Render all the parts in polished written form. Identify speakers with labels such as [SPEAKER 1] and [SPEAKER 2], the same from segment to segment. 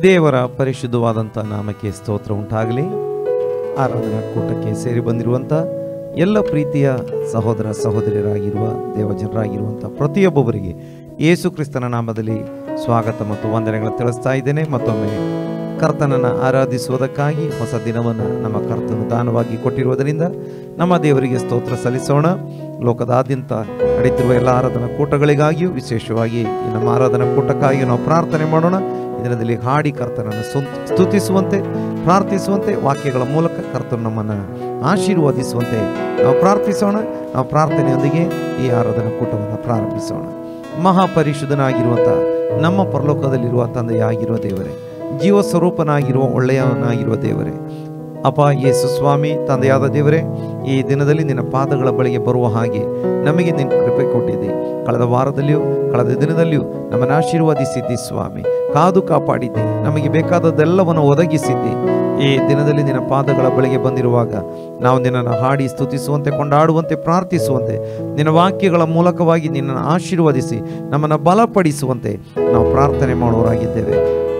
[SPEAKER 1] ದೇವರ ಪರಿಶುದ್ಧವಾದಂಥ ನಾಮಕ್ಕೆ ಸ್ತೋತ್ರ ಉಂಟಾಗಲಿ. ಆರಾಧನಾ ಕೂಟಕ್ಕೆ ಸೇರಿ ಬಂದಿರುವಂಥ ಎಲ್ಲ ಪ್ರೀತಿಯ ಸಹೋದರ ಸಹೋದರಿಯರಾಗಿರುವ ದೇವಜನರಾಗಿರುವಂಥ ಪ್ರತಿಯೊಬ್ಬೊಬ್ಬರಿಗೆ ಯೇಸು ಕ್ರಿಸ್ತನ ನಾಮದಲ್ಲಿ ಸ್ವಾಗತ ಮತ್ತು ವಂದನೆಗಳನ್ನು ತಿಳಿಸ್ತಾ ಇದ್ದೇನೆ. ಮತ್ತೊಮ್ಮೆ ಕರ್ತನನ್ನು ಆರಾಧಿಸುವುದಕ್ಕಾಗಿ ಹೊಸ ದಿನವನ್ನು ನಮ್ಮ ಕರ್ತನು ದಾನವಾಗಿ ಕೊಟ್ಟಿರುವುದರಿಂದ ನಮ್ಮ ದೇವರಿಗೆ ಸ್ತೋತ್ರ ಸಲ್ಲಿಸೋಣ. ಲೋಕದಾದ್ಯಂತ ನಡೀತಿರುವ ಎಲ್ಲ ಆರಾಧನಾ ಕೂಟಗಳಿಗಾಗಿಯೂ ವಿಶೇಷವಾಗಿ ಈ ನಮ್ಮ ಆರಾಧನಾ ಕೂಟಕ್ಕಾಗಿಯೂ ನಾವು ಪ್ರಾರ್ಥನೆ ಮಾಡೋಣ. ದಿನದಲ್ಲಿ ಹಾಡಿ ಕರ್ತನನ್ನು ಸ್ತುತಿಸುವಂತೆ ಪ್ರಾರ್ಥಿಸುವಂತೆ ವಾಕ್ಯಗಳ ಮೂಲಕ ಕರ್ತನು ನಮ್ಮನ್ನು ಆಶೀರ್ವದಿಸುವಂತೆ ನಾವು ಪ್ರಾರ್ಥಿಸೋಣ. ನಾವು ಪ್ರಾರ್ಥನೆಯೊಂದಿಗೆ ಈ ಆರಾಧನಾ ಕೂಟವನ್ನು ಪ್ರಾರಂಭಿಸೋಣ. ಮಹಾಪರಿಶುದ್ಧನಾಗಿರುವಂಥ ನಮ್ಮ ಪರಲೋಕದಲ್ಲಿರುವ ತಂದೆಯಾಗಿರುವ ದೇವರೇ, ಜೀವ ಸ್ವರೂಪನಾಗಿರುವ ಒಳ್ಳೆಯವನಾಗಿರುವ ದೇವರೇ, ಅಪ್ಪ ಯೇಸು ಸ್ವಾಮಿ, ತಂದೆಯಾದ ದೇವರೇ, ಈ ದಿನದಲ್ಲಿ ನಿನ್ನ ಪಾದಗಳ ಬಳಿಗೆ ಬರುವ ಹಾಗೆ ನಮಗೆ ನಿನ್ನ ಕೃಪೆ ಕೊಟ್ಟಿದ್ದೆ. ಕಳೆದ ವಾರದಲ್ಲಿಯೂ ಕಳೆದ ದಿನದಲ್ಲಿಯೂ ನಮ್ಮನ್ನು ಆಶೀರ್ವದಿಸಿದ್ದಿ ಸ್ವಾಮಿ. ಕಾದು ಕಾಪಾಡಿದ್ದೆ, ನಮಗೆ ಬೇಕಾದದ್ದೆಲ್ಲವನ್ನು ಒದಗಿಸಿದ್ದೆ. ಈ ದಿನದಲ್ಲಿ ನಿನ್ನ ಪಾದಗಳ ಬಳಿಗೆ ಬಂದಿರುವಾಗ ನಾವು ನಿನ್ನನ್ನು ಹಾಡಿ ಸ್ತುತಿಸುವಂತೆ, ಕೊಂಡಾಡುವಂತೆ, ಪ್ರಾರ್ಥಿಸುವಂತೆ, ನಿನ್ನ ವಾಕ್ಯಗಳ ಮೂಲಕವಾಗಿ ನಿನ್ನನ್ನು ಆಶೀರ್ವದಿಸಿ ನಮ್ಮನ್ನು ಬಲಪಡಿಸುವಂತೆ ನಾವು ಪ್ರಾರ್ಥನೆ ಮಾಡುವವರಾಗಿದ್ದೇವೆ.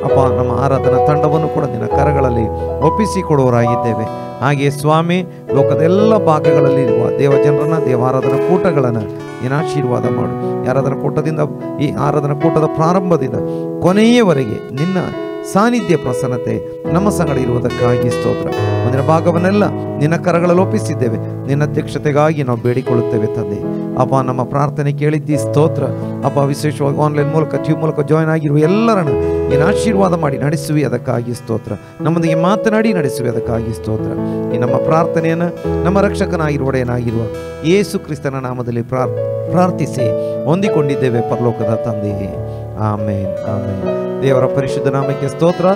[SPEAKER 1] ಅಪ್ಪ, ನಮ್ಮ ಆರಾಧನಾ ತಂಡವನ್ನು ಕೂಡ ನಿನ್ನ ಕರಗಳಲ್ಲಿ ಒಪ್ಪಿಸಿಕೊಡುವವರಾಗಿದ್ದೇವೆ. ಹಾಗೆಯೇ ಸ್ವಾಮಿ, ಲೋಕದ ಎಲ್ಲ ಭಾಗಗಳಲ್ಲಿರುವ ದೇವಜನರನ್ನ, ದೇವಾರಾಧನಾ ಕೂಟಗಳನ್ನು ನೀನು ಆಶೀರ್ವಾದ ಮಾಡು. ಈ ಆರಾಧನಾ ಕೂಟದಿಂದ, ಈ ಆರಾಧನಾ ಕೂಟದ ಪ್ರಾರಂಭದಿಂದ ಕೊನೆಯವರೆಗೆ ನಿನ್ನ ಸಾನ್ನಿಧ್ಯ ಪ್ರಸನ್ನತೆ ನಮ್ಮ ಸಂಗಡ ಇರುವುದಕ್ಕಾಗಿ ಸ್ತೋತ್ರ. ಮುಂದಿನ ಭಾಗವನ್ನೆಲ್ಲ ನಿನ್ನ ಕರಗಳಲ್ಲಿ ಒಪ್ಪಿಸಿದ್ದೇವೆ. ನಿನ್ನ ಅಧ್ಯಕ್ಷತೆಗಾಗಿ ನಾವು ಬೇಡಿಕೊಳ್ಳುತ್ತೇವೆ ತಂದೆ. ಅಪ್ಪ, ನಮ್ಮ ಪ್ರಾರ್ಥನೆ ಕೇಳಿದ್ದಿ ಸ್ತೋತ್ರ. ಅಪ್ಪ, ವಿಶೇಷವಾಗಿ ಆನ್ಲೈನ್ ಮೂಲಕ ಟ್ಯೂಬ್ ಮೂಲಕ ಜಾಯ್ನ್ ಆಗಿರುವ ಎಲ್ಲರನ್ನು ನೀನು ಆಶೀರ್ವಾದ ಮಾಡಿ ನಡೆಸುವಿ, ಅದಕ್ಕಾಗಿ ಸ್ತೋತ್ರ. ನಮ್ಮೊಂದಿಗೆ ಮಾತನಾಡಿ ನಡೆಸುವಿ, ಅದಕ್ಕಾಗಿ ಸ್ತೋತ್ರ. ಈ ನಮ್ಮ ಪ್ರಾರ್ಥನೆಯನ್ನು ನಮ್ಮ ರಕ್ಷಕನಾಗಿರುವ ಒಡೆಯನಾಗಿರುವ ಯೇಸು ಕ್ರಿಸ್ತನ ನಾಮದಲ್ಲಿ ಪ್ರಾರ್ಥಿಸಿ ಹೊಂದಿಕೊಂಡಿದ್ದೇವೆ ಪರಲೋಕದ ತಂದೆಯೇ. ಆಮೇನ್, ಆಮೇನ್. ದೇವರ ಪರಿಶುದ್ಧ ನಾಮಕ್ಕೆ ಸ್ತೋತ್ರ.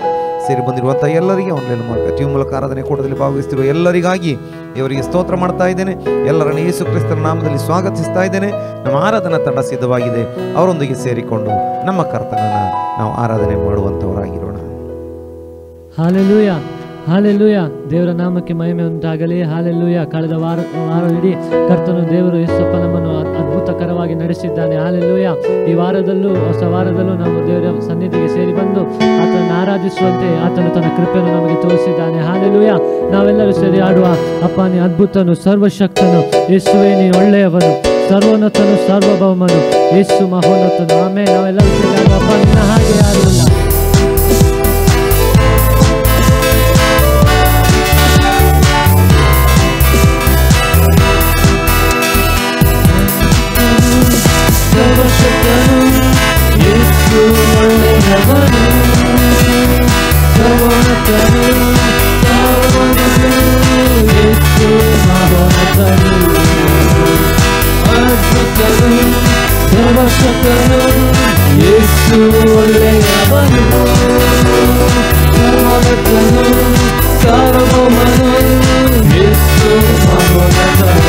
[SPEAKER 1] ಸೇರಿ ಬಂದಿರುವಂಥ ಎಲ್ಲರಿಗೆ, ಆನ್ಲೈನ್ ಮೂಲಕ ಟ್ಯೂಬ್ ಮೂಲಕ ಆರಾಧನೆ ಕೂಟದಲ್ಲಿ ಭಾಗವಹಿಸುತ್ತಿರುವ ಎಲ್ಲರಿಗಾಗಿ ದೇವರಿಗೆ ಸ್ತೋತ್ರ ಮಾಡ್ತಾ ಇದ್ದೇನೆ. ಎಲ್ಲರನ್ನು ಯೇಸು ಕ್ರಿಸ್ತನ ನಾಮದಲ್ಲಿ ಸ್ವಾಗತಿಸ್ತಾ ಇದ್ದೇನೆ. ನಮ್ಮ ಆರಾಧನಾ ತಂಡ ಸಿದ್ಧವಾಗಿದೆ. ಅವರೊಂದಿಗೆ ಸೇರಿಕೊಂಡು ನಮ್ಮ ಕರ್ತನನ್ನು ನಾವು ಆರಾಧನೆ ಮಾಡುವಂಥವರಾಗಿರೋಣ.
[SPEAKER 2] Hallelujah, hallelujah. ದೇವರ ನಾಮಕ್ಕೆ ಮಹಿಮೆ ಉಂಟಾಗಲಿ. ಹಾಲೆಲೂಯ. ಕಳೆದ ವಾರವಿಡೀ ಕರ್ತನು ದೇವರು ಯೇಸಪ್ಪ ನಮ್ಮನ್ನು ಅದ್ಭುತಕರವಾಗಿ ನಡೆಸಿದ್ದಾನೆ. ಹಾಲೆಲೂಯ. ಈ ವಾರದಲ್ಲೂ, ಹೊಸ ವಾರದಲ್ಲೂ ನಾವು ದೇವರ ಸನ್ನಿಧಿಗೆ ಸೇರಿ ಬಂದು ಆತನನ್ನು ಆರಾಧಿಸುವಂತೆ ಆತನು ತನ್ನ ಕೃಪೆಯನ್ನು ನಮಗೆ ತೋರಿಸಿದ್ದಾನೆ. ಹಾಲೆಲೂಯ. ನಾವೆಲ್ಲರೂ ಸೇರಿ ಆಡುವ, ಅಪ್ಪ ನೀ ಅದ್ಭುತನು, ಸರ್ವಶಕ್ತನು, ಯೇಸುವೇ ನೀ ಒಳ್ಳೆಯವನು, ಸರ್ವೋನ್ನತನು, ಸಾರ್ವಭೌಮನು, ಯೇಸು ಮಹೋನ್ನತನು. ಆಮೇಲೆ ನಾವೆಲ್ಲರೂ ಸೇರಿ ಆಡುವ, ಅಪ್ಪ ನಿನ್ನ ಹಾಗೆ ಯಾರೂ ಇಲ್ಲ. ಸರ್ವಶಕ್ತನು, ಯೇಸು ಒಳ್ಳೆಯವನು, ಸರ್ವೋನ್ನತನು, ಸಾರ್ವಭೌಮನು, ಯೇಸು ಮಹೋನ್ನತನು. ಅದ್ಭುತನು, ಸರ್ವಶಕ್ತನು, ಯೇಸು ಒಳ್ಳೆಯವನು, ಸರ್ವೋನ್ನತನು, ಸಾರ್ವಭೌಮನು, ಯೇಸು ಮಹೋನ್ನತನು.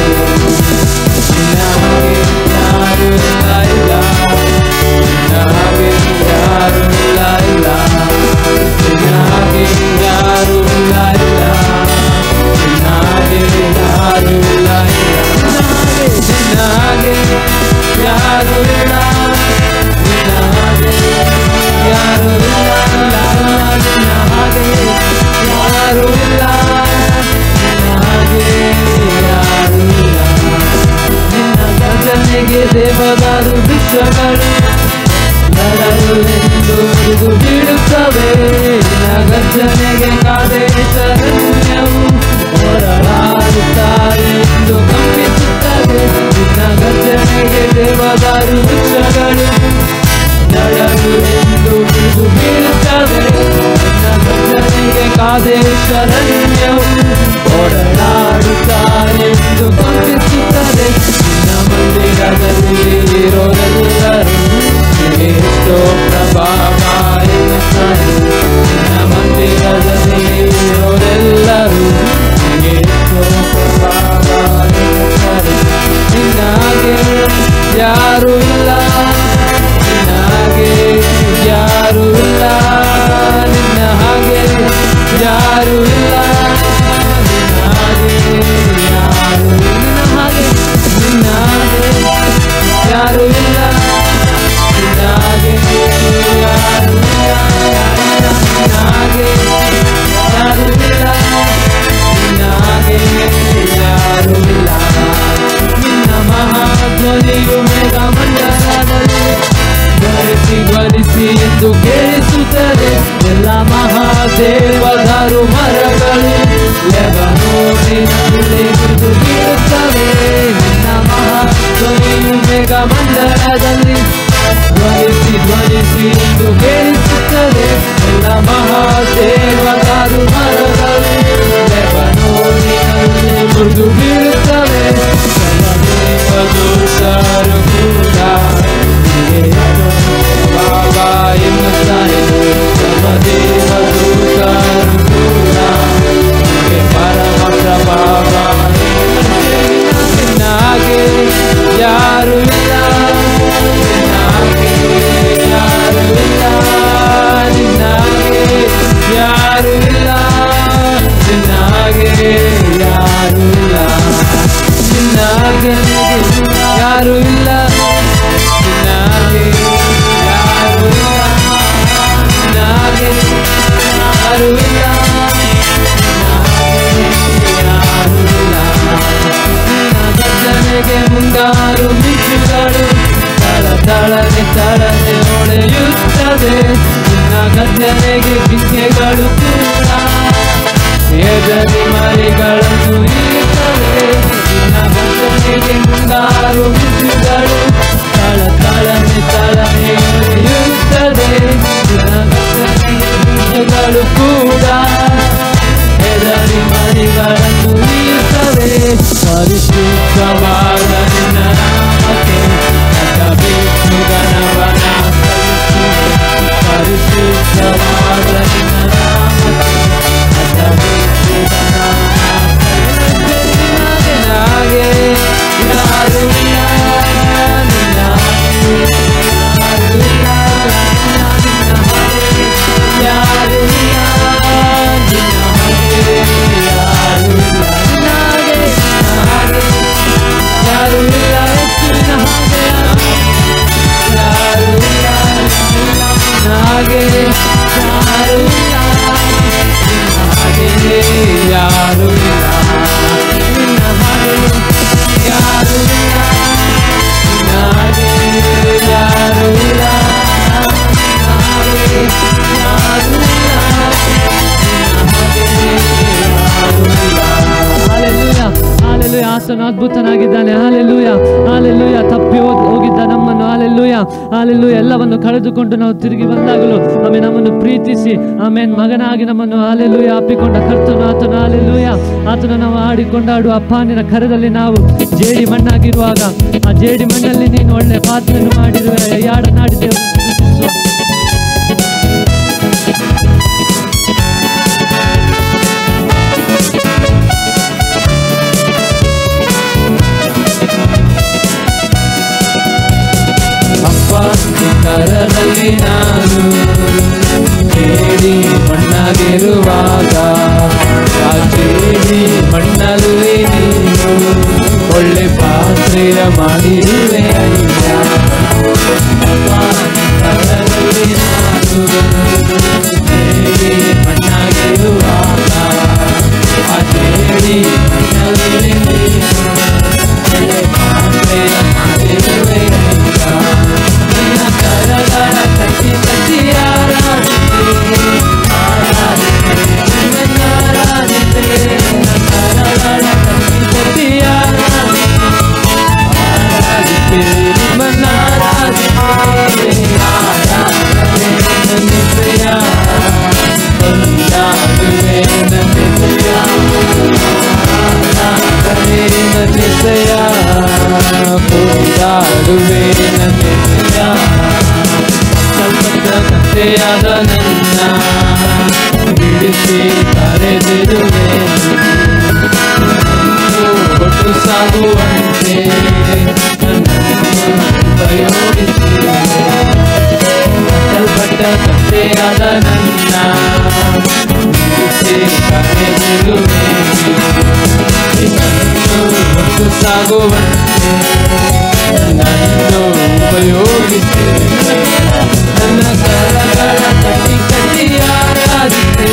[SPEAKER 2] ದೇವದಾರು ವಿಶ್ವಗಳು ನಡಲು ಮುರಿದು ಬೀಳುತ್ತವೆ. ಗರ್ಜನೆಗೆ ಕಾದೇಶರಣ್ಯವು ಹೊರಡಾಡುತ್ತಾರೆ ಎಂದು ಕಂಪಿಸುತ್ತದೆ. ನಿನ್ನ ಗರ್ಜನೆಗೆ ದೇವದಾರು ವೃಕ್ಷಗಳು ನಡಲು ಎಂದು ಮುರಿದು ಬೀಳುತ್ತವೆ. ನಿನ್ನ ಗರ್ಜನೆಗೆ ಕಾದೇಶರಣ್ಯವು ಹೊರಡಾಡುತ್ತಾರೆ ಎಂದು ಕಂಪಿಸುತ್ತದೆ. ಮಂದಿರದಲ್ಲಿ ಇರೋರೆಲ್ಲರೂ ಎಷ್ಟೋ ಪ್ರಭಾವ ಎನ್ನುತ್ತಾರೆ. ನಿನ್ನ ಮಂದಿರದಲ್ಲಿ ಇರೋರೆಲ್ಲರೂ ಎಷ್ಟೋ ಪ್ರಭಾವ ಎನ್ನುತ್ತಾರೆ. ನಿನ್ನ ಹಾಗೆ ಯಾರೂ ಇಲ್ಲ, ನಿನ್ನ ಹಾಗೆ ಯಾರೂ ಇಲ್ಲ, ನಿನ್ನ ಹಾಗೆ ಯಾರೂ ಇಲ್ಲ. ಮೀರಿಸುತ್ತದೆ. ಎಲ್ಲ ಮಹಾದೇವದಾರು ಮರಗಳು ಲೆಬನೋನಿನಲ್ಲಿ ಬಿದ್ದು ಬೀಳುತ್ತವೆ. ನಿನ್ನ ಮಹಾಧ್ವನಿಯು ಮೇಘ ಮಂಡಲದಲ್ಲಿ ಧ್ವನಿಸಿ ಧ್ವನಿಸಿ ಎಂದು ಕೇಳಿಸುತ್ತದೆ. ಎಲ್ಲ ಮಹಾದೇವದಾರು ಮರಗಳು ಲೆಬನೋನಿನಲ್ಲಿ ಮುರಿದು ಬೀಳುತ್ತವೆ. ದೇವದೂತರು ಕೂಡ ಬಾಬಾ ಎನ್ನುತ್ತಾರೆ. ದೇವದೂತರು ಕೂಡ ಪರಮ ಪ್ರಭಾವ ನಿನ್ನಾಗೆ ಯಾರು ಇಲ್ಲ, ನಿನ್ನಾಗೆ ಯಾರು ಇಲ್ಲ, ನಿನ್ನಾಗೆ ಯಾರು ಇಲ್ಲ, ನಿನ್ನಾಗೆ ಯಾರು ಇಲ್ಲ, ನಿನ್ನಾಗೆ ಯಾರು ಇಲ್ಲ, ನಿನ್ನಾಗೆ ಯಾರು ಇಲ್ಲ, ನಿನ್ನಾಗೆ ಯಾರು ಇಲ್ಲ, ಯಾರು ಇಲ್ಲ. ಗರ್ಜನೆಗೆ ಮುಂಗಾರು ಮಿಂಚುಗಳು ತಳನೆ ತಳನೆ ಹೊಳೆಯುತ್ತದೆ. ನಿನ್ನ ಗರ್ಜನೆಗೆ ಜಿಂಕೆಗಳು ಕೂಡ ಎದರಿ ಮರಿಗಳನ್ನು ಇರುತ್ತವೆ. ನಿನ್ನ ಗರ್ಜನೆಗೆ ಮುಂಗಾರು ಮಿಂಚುಗಳು ತಳನೆ ತಳನೆ ಹೊಳೆಯುತ್ತದೆ. ನಿನ್ನ ಗರ್ಜನೆಗೆ ಜಿಂಕೆಗಳು ಕೂಡ ಎದರಿ ಮರಿಗಳನ್ನು ಇರುತ್ತವೆ. ಪರಿಶುದ್ಧವಾದ ನಿನ್ನ ನಾಮಕ್ಕೆ ನಟಬಿಟ್ಟು ಗಣವನ ಪರಿಶುದ್ಧವಾದ ನಿನ್ನ ನಾಮಕ್ಕೆ ನಟಬಿಟ್ಟು ಗಣವನ ನಿನ್ನಾಗೆ ಯಾರು ಇಲ್ಲ, ನಿನ್ನಾಗೆ ಯಾರು ಇಲ್ಲ, ಯಾರು ಇಲ್ಲ, ಯಾರು ಇಲ್ಲ, ಹೆಚ್ಚಿನ ಹಾಗೆ ಯಾರು ಇಲ್ಲ, ಹಾಗೆ ಯಾರು ಇಲ್ಲ, ನಿನ್ನ ಹಾಗೆ ಯಾರು ಇಲ್ಲ, ಹಾಗೆ ಯಾರು ಇಲ್ಲ, ಹಾಗೆ ಯಾರು ಇಲ್ಲ, ಹಾಗೆ ಯಾರು ಇಲ್ಲ. Hallelujah, hallelujah. ಆತನು ಅದ್ಭುತನಾಗಿದ್ದಾನೆ. Hallelujah, hallelujah. ತಪ್ಪಿ ಹೋಗಿದ್ದ ನಮ್ಮನ್ನು ಹಾಲೆಲೂಯಾ, ಹಾಲೆಲೂಯಾ ಎಲ್ಲವನ್ನು ಕಳೆದುಕೊಂಡು ನಾವು ತಿರುಗಿ ಬಂದಾಗಲೂ ಆಮೇಲೆ ನಮ್ಮನ್ನು ಪ್ರೀತಿಸಿ ಆಮೇಲೆ ಮಗನಾಗಿ ನಮ್ಮನ್ನು ಹಾಲೆಲೂಯಾ ಅಪ್ಪಿಕೊಂಡ ಕರ್ತನು ಆತನು. ಹಾಲೆಲೂಯಾ. ಆತನು ನಾವು ಆಡಿಕೊಂಡಾಡುವ ಅಪ್ಪಾನಿನ ಕರದಲ್ಲಿ ನಾವು ಜೇಡಿ ಮಣ್ಣಾಗಿರುವಾಗ ಆ ಜೇಡಿ ಮಣ್ಣಲ್ಲಿ ನೀನು ಒಳ್ಳೆ ಪಾತ್ರೆಯನ್ನು ಮಾಡಿರುವೆ. ಯಾಡನಾಡಿದ್ದೇವೆ ಕರದಲ್ಲಿ ನಾನು ಜೇಡಿ ಮಣ್ಣಾಗಿರುವಾಗ ಆ ಜೇಡಿ ಮಣ್ಣಲ್ಲಿ ನೀನು ಒಳ್ಳೆ ಪಾತ್ರೆಯ ಮಾಡಿರುವೆ ಅಯ್ಯ. ಕರದಲ್ಲಿ ನಾನು ಜೇಡಿ ಮಣ್ಣಾಗಿರುವಾಗ ಆ ಜೇಡಿ ಮಣ್ಣಲ್ಲಿ ನೀನು ಒಳ್ಳೆ ಪಾತ್ರೆಯ ಮಾಡಿರುವೆ ಅಯ್ಯ. ಕರಗಳ ಕಟ್ಟಿ ಕಟ್ಟಿ ಆರಾಧಿತೆ ಆರಾಧಿತೆ ಕರಗಳ ಕಟ್ಟಿ ಕಟ್ಟಿ ಆರಾಧಿತೆ ನಿಮ್ಮನ್ನಾರಾಧಿತೆ ನಿತ್ಯ ಕೊಂಡಾಡುವೆ ನಿತ್ಯ ನಿತ್ಯ ಕೊಂಡಾಡುವೆ ನಿತ್ಯ ಕಥೆಯಾದ ನನ್ನ ಬಿಡಿಸಿ ಕರೆದಿರುವೆ ಒಟ್ಟು ಸಾಗುವಂತೆ ಉಪಯೋಗಿಸಿ ಕಟ್ಟಲ್ಪಟ್ಟ ಕಥೆಯಾದ ನನ್ನ ಬಿಡಿಸಿ ಕರೆದಿರುವೆ ಒಟ್ಟು ಸಾಗುವಂತೆ ನನ್ನನ್ನು ಉಪಯೋಗಿಸಿ ನನ್ನ ಕರಗಳ ಕಟ್ಟಿ ಕಟ್ಟಿ ಆರಾಧಿತೆ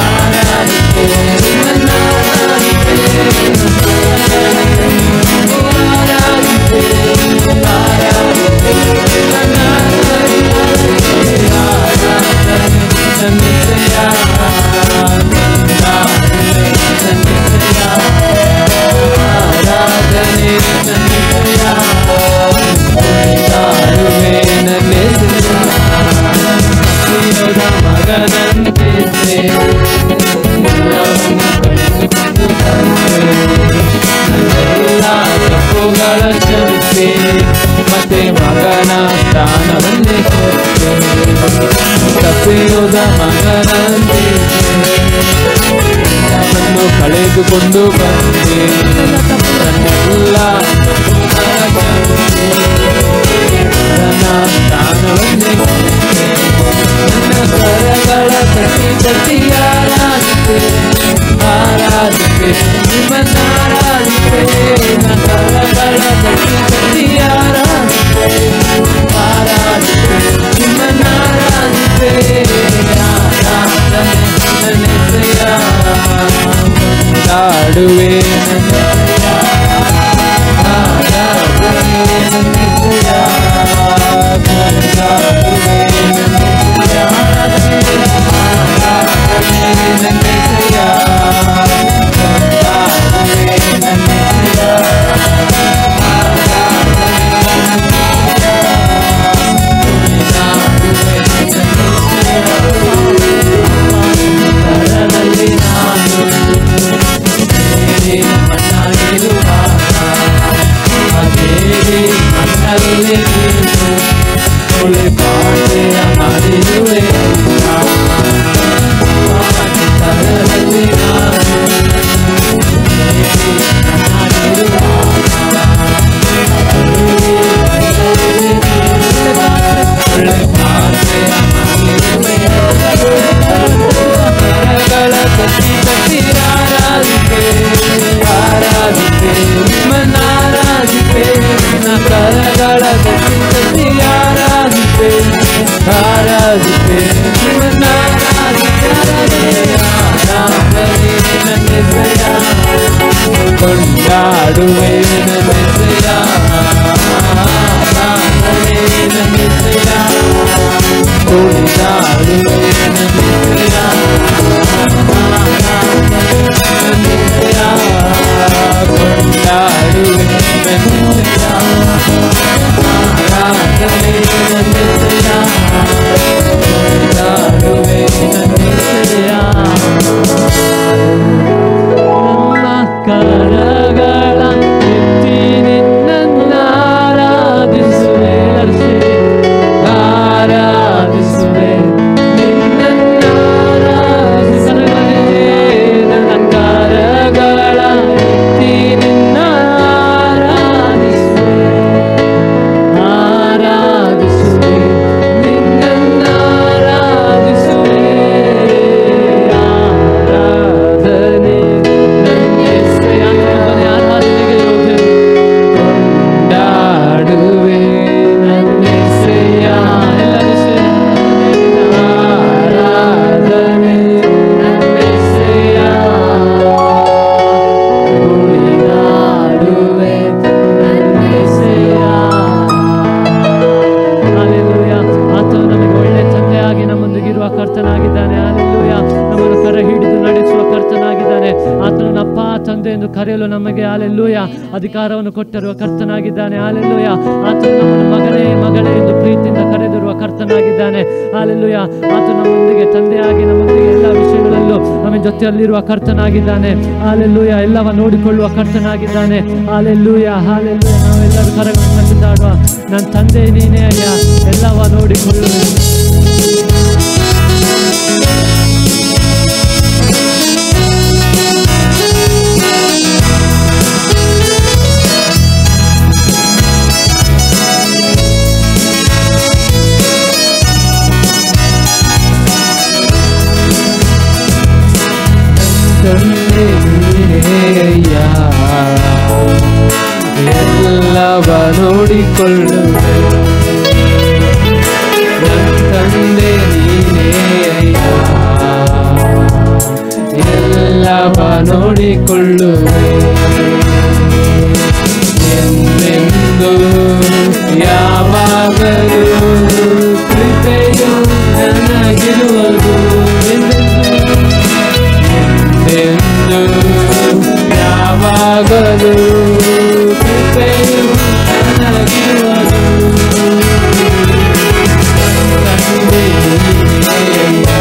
[SPEAKER 2] ಆರಾಧಿತೆ ನನ್ನ ಆರಾಧಿತೆ ಆರಾಧಿತೆ ಆರಾಧಿತೆ ನನ್ನ ಆರಾಧಿತೆ
[SPEAKER 3] ಮಗನಂತಿದ್ದೆ, ಎಲ್ಲವನ್ನೂ ಕಳೆದುಕೊಂಡು ಬಂದೆ. ನನ್ನೆಲ್ಲ ತಪ್ಪುಗಳ ಕ್ಷಮಿಸಿ ಮತ್ತೆ ಮಗನ ಸ್ಥಾನವನ್ನೇ ಕೊಟ್ಟೆ. ತಪ್ಪಿರುವುದ ಮಗನಂತಿದ್ದೆ, ಎಲ್ಲವನ್ನೂ ಕಳೆದುಕೊಂಡು ಬಂದೆ. ನನ್ನೆಲ್ಲ ತಪ್ಪುಗಳ ಕ್ಷಮಿಸಿ ಮಗನ ಸ್ಥಾನವನ್ನೇ ಕೊಟ್ಟೆ. ನನ್ನ ಕರಗಳ ತಟ್ಟಿ ತಟ್ಟಿ ಆರಾಧಿತೆ, ಆರಾಧಿತೆ ನಿಮ್ಮನ್ನ ಆರಾಧಿತೆ. ನನ್ನ ಕರಗಳ ತಟ್ಟಿ ತಟ್ಟಿ ಆರಾಧಿತೆ, ಆರಾಧಿತೆ ನಿಮ್ಮನ್ನ ಆರಾಧಿತೆ. ಆರಾಧನೆ ನನ್ನೆಸೆಯ ಕೊಂಡಾಡುವೆ, ನನ್ನೆಸೆಯ ಆರಾಧನೆ ನನ್ನೆಸೆಯ ಕೊಂಡಾಡುವೆ, ನನ್ನೆಸೆಯ ಆರಾಧನೆ ನನ್ನೆಸೆಯ ಕೊಂಡಾಡುವೆ, ನನ್ನೆಸೆಯ ತರದಲ್ಲಿ ನಾನು ಮಣ್ಣಾಗಿರುವಾಗ ಮಣ್ಣಲ್ಲಿ ನೀನು ಒಳ್ಳೆ ಪಾಠೆಯ ಮಾಡಿರುವೆ. ತರದಲ್ಲಿ ನಾನು ಒಳ್ಳೆ ಪಾಠೆಯ ಮಾಡಿರುವೆ. ಕರಗಳ ತಟ್ಟಿ ತಟ್ಟಿ ಆರಾಧಿತೆ, ಆರಾಧಿತೆ ನಿಮ್ಮನ್ನ ಆರಾಧಿತೆ. ನನ್ನ ಕರಗಳ ತಟ್ಟಿ ತಟ್ಟಿ ಆರಾಧಿತೆ, ಆರಾಧಿತೆ ನಿಮ್ಮನ್ನ ಆರಾಧಿತೆ. ಆರಾಧನೆ ನನ್ನೆಸೆಯ ಕೊಂಡಾಡುವೆ, ನನ್ನೆಸೆಯ ಆರಾಧನೆ ನನ್ನೆಸೆಯ ಕುಣಿದಾಡುವೆ, ನನ್ನೆಸೆಯ ನನ್ನೆಸೆಯ ಕೊಂಡಾಡುವೆ, ನನ್ನೆಸೆಯ ಆರಾಧನೆ ನನ್ನೆಸೆಯ ಕುಣಿದಾಡುವೆ, ನನ್ನೆಸೆಯ. ನನ್ನ ಕರಗಳ ಎತ್ತಿ ನಿನ್ನನ್ನ ಆರಾಧಿಸುವೆ, ಆರಾಧಿಸುವೆ ನಿನ್ನನ್ನ ಆರಾಧಿಸುವೆ. ನನ್ನ ಕರಗಳ ಎತ್ತಿ ನಿನ್ನ ಆರಾಧಿಸುವೆ, ಆರಾಧಿಸುವೆ ನಿನ್ನನ್ನ ಆರಾಧಿಸುವೆ. ಆರಾಧನೆ ನನ್ನೆಸೆಯ ಆರಾಧನೆಗೆ ಯೋಗ್ಯ. ಕೊಂಡಾಡುವೆ ನನ್ನೆಸೆಯ ಆರಾಧನೆ ನನ್ನೆಸೆಯ ಕುಣಿದಾಡುವೆ ನನ್ನೆಸೆಯ. ಹಲ್ಲೆಲೂಯಾ. ಆತನು ನಮಗೆ ಒಳ್ಳೆ ತಂದೆಯಾಗಿ ನಮ್ಮೊಂದಿಗಿರುವ ಕರ್ತನಾಗಿದ್ದಾನೆ. ಹಲ್ಲೆಲೂಯಾ. ನಮ್ಮನ್ನು ಕರೆ ಹಿಡಿದು ನಡೆಸುವ ಕರ್ತನಾಗಿದ್ದಾನೆ. ಆತನನ್ನು ಅಪ್ಪ ತಂದೆ ಎಂದು ಕರೆಯಲು ನಮಗೆ ಹಲ್ಲೆಲೂಯಾ ಅಧಿಕಾರವನ್ನು ಕೊಟ್ಟಿರುವ ಕರ್ತನಾಗಿದ್ದಾನೆ. ಹಲ್ಲೆಲೂಯಾ. ಆತನು ನಮ್ಮನ್ನು ಮಗನೇ ಮಗಳೇ ಎಂದು ಪ್ರೀತಿಯಿಂದ ಕರೆದಿರುವ ಕರ್ತನಾಗಿದ್ದಾನೆ. ಹಲ್ಲೆಲೂಯಾ. ಆತನು ನಮ್ಮೊಂದಿಗೆ ತಂದೆಯಾಗಿ ನಮ್ಮೊಂದಿಗೆ ಎಲ್ಲ ವಿಷಯಗಳಲ್ಲೂ ನಮ್ಮ ಜೊತೆಯಲ್ಲಿರುವ ಕರ್ತನಾಗಿದ್ದಾನೆ. ಹಲ್ಲೆಲೂಯಾ. ಎಲ್ಲವ ನೋಡಿಕೊಳ್ಳುವ ಕರ್ತನಾಗಿದ್ದಾನೆ. ಹಲ್ಲೆಲೂಯಾ. ಹಲ್ಲೆಲೂಯಾ. ನಾವೆಲ್ಲರೂ ಕರೆಗಳನ್ನು ಕಟ್ಟಿದಾಡುವ ನನ್ನ ತಂದೆ ನೀನೇ ಅಯ್ಯ, ಎಲ್ಲವ ನೋಡಿಕೊಳ್ಳುವೆ. ತಂದೆ ನೀನೆಯ ಎಲ್ಲವ ನೋಡಿಕೊಳ್ಳುವೆ. ನನ್ನ ತಂದೆ ನೀನೆಯ ಎಲ್ಲವ ನೋಡಿಕೊಳ್ಳುವೆ. ಎಂದೆಂದು ಯಾವಾಗಲೂ ಕೃಪೆಯು ನನಗಿರುವುದು. ಎಂದೆಂದು ಯಾವಾಗಲೂ ಕೃಪೆಯು ನನಗಿರುವುದು. ತಂದೆ ನೀನೆಯ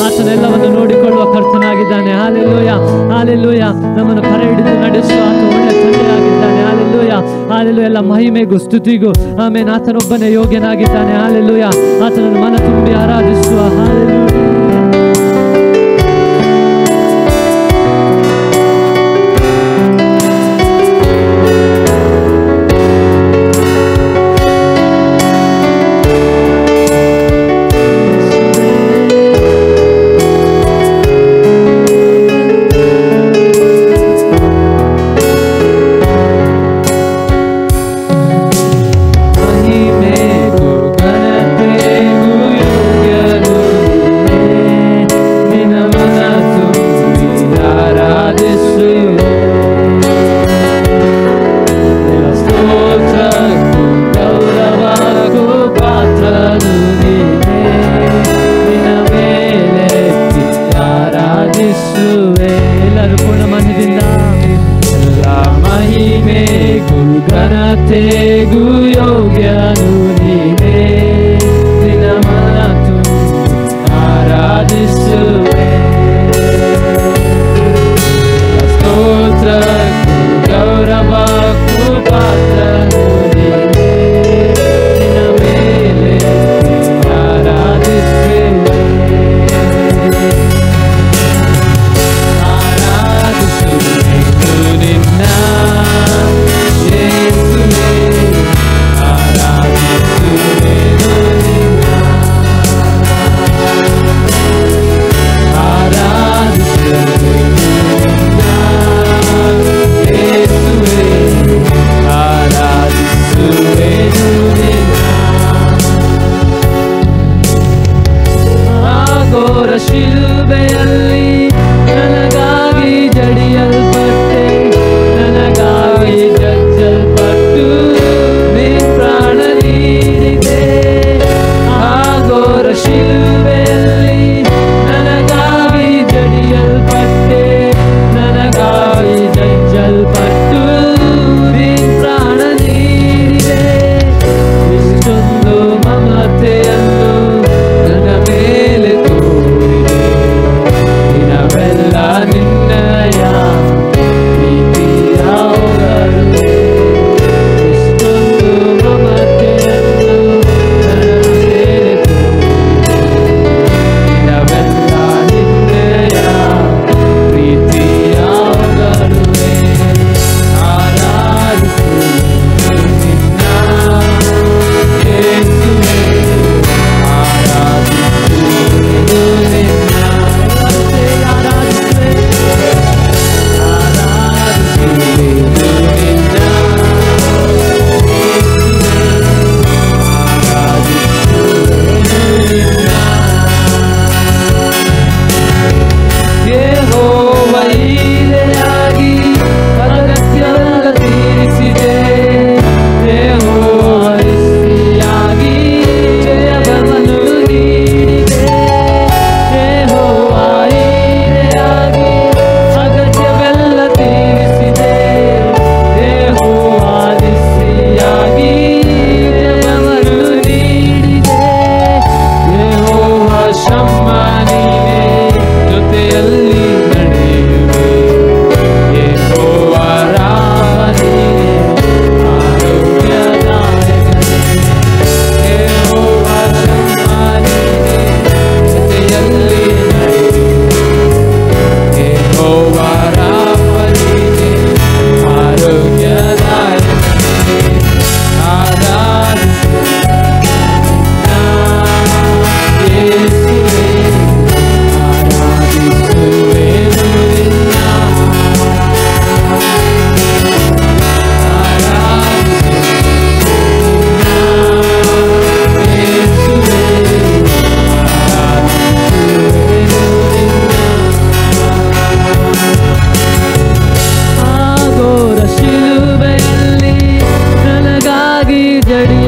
[SPEAKER 2] ಆತನೆಲ್ಲವನ್ನು ನೋಡಿಕೊಳ್ಳುವ ಕರ್ತನಾಗಿದ್ದಾನೆ. Hallelujah, hallelujah. ನಮ್ಮನ್ನು ಕರೆ ಹಿಡಿದು ನಡೆಸುವ ಆತ ಒಳ್ಳೆ ತಂದೆಯಾಗಿದ್ದಾನೆ. Hallelujah, hallelujah. ಎಲ್ಲ ಮಹಿಮೆಗೂ ಸ್ತುತಿಗೂ ಆಮೇಲೆ ಆತನೊಬ್ಬನೇ ಯೋಗ್ಯನಾಗಿದ್ದಾನೆ. ಹಾಲೆಲೂಯ. ಆತನನ್ನು ಮನ ತುಂಬಿ ಆರಾಧಿಸುವ. ಹಾಲೆಲೂಯ.
[SPEAKER 3] ಮಹಿಮೆಗೂ ಘನತೆಗೂ ಯೋಗ್ಯನು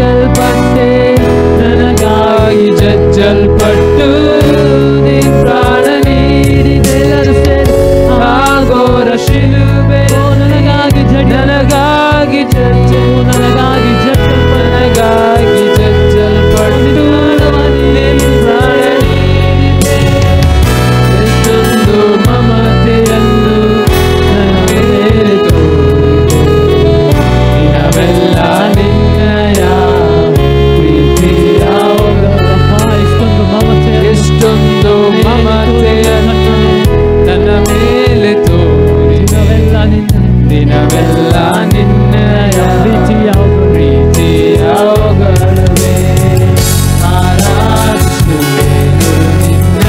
[SPEAKER 3] ಹೊಡೆಯಲ್ಪಟ್ಟೆ ನನಗಾಗಿ ಜಜ್ಜಲ್ಪಟ್ಟು ನಿನ್ ಪ್ರಾಣ ನೀಡಿದೆ ಎಲ್ಲರೂ ಸೇರಿ ಆಗೋರ ಶಿಲುಬೆ ನನಗಾಗಿ ನನಗಾಗಿ ನನಗಾಗಿ ನನಗಾಗಿ ಜಜ್ಜಲ್ಪಟ್ಟು ನಿನ್ ಪ್ರಾಣ ನೀಡಿದೆ ಎಷ್ಟೊಂದು ಮಮತೆಯನ್ನು ನನ್ನ ಮೇಲೆ ತೋರಿದೆ ದಿನವೆಲ್ಲ ನಿನ್ನಯ ಪ್ರೀತಿಯ ಎಷ್ಟೊಂದು ಮಮತೆಯನ್ನು ನನ್ನ ಮೇಲೆ ತೋರಿ ದಿನವೆಲ್ಲ ನಿನ್ನಯ ಪ್ರೀತಿಯ ಒಗಳುವೆ ಆರಾಧಿಸುವೆನು ನಿನ್ನ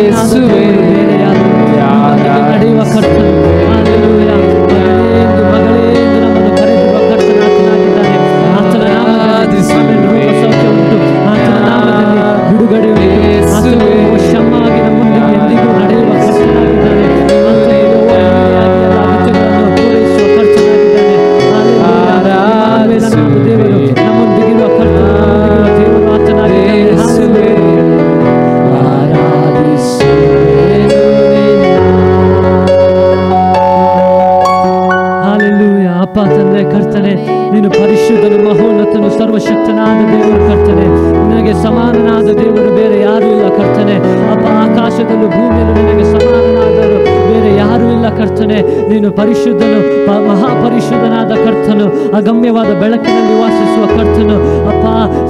[SPEAKER 3] ಯೇಸುವೇ ನೀನು ಪರಿಶುದ್ಧನು, ಮಹಾಪರಿಶುದ್ಧನಾದ ಕರ್ತನು, ಅಗಮ್ಯವಾದ ಬೆಳಕಿನಲ್ಲಿ ವಾಸಿಸುವ ಕರ್ತನು. ಅಪ್ಪ,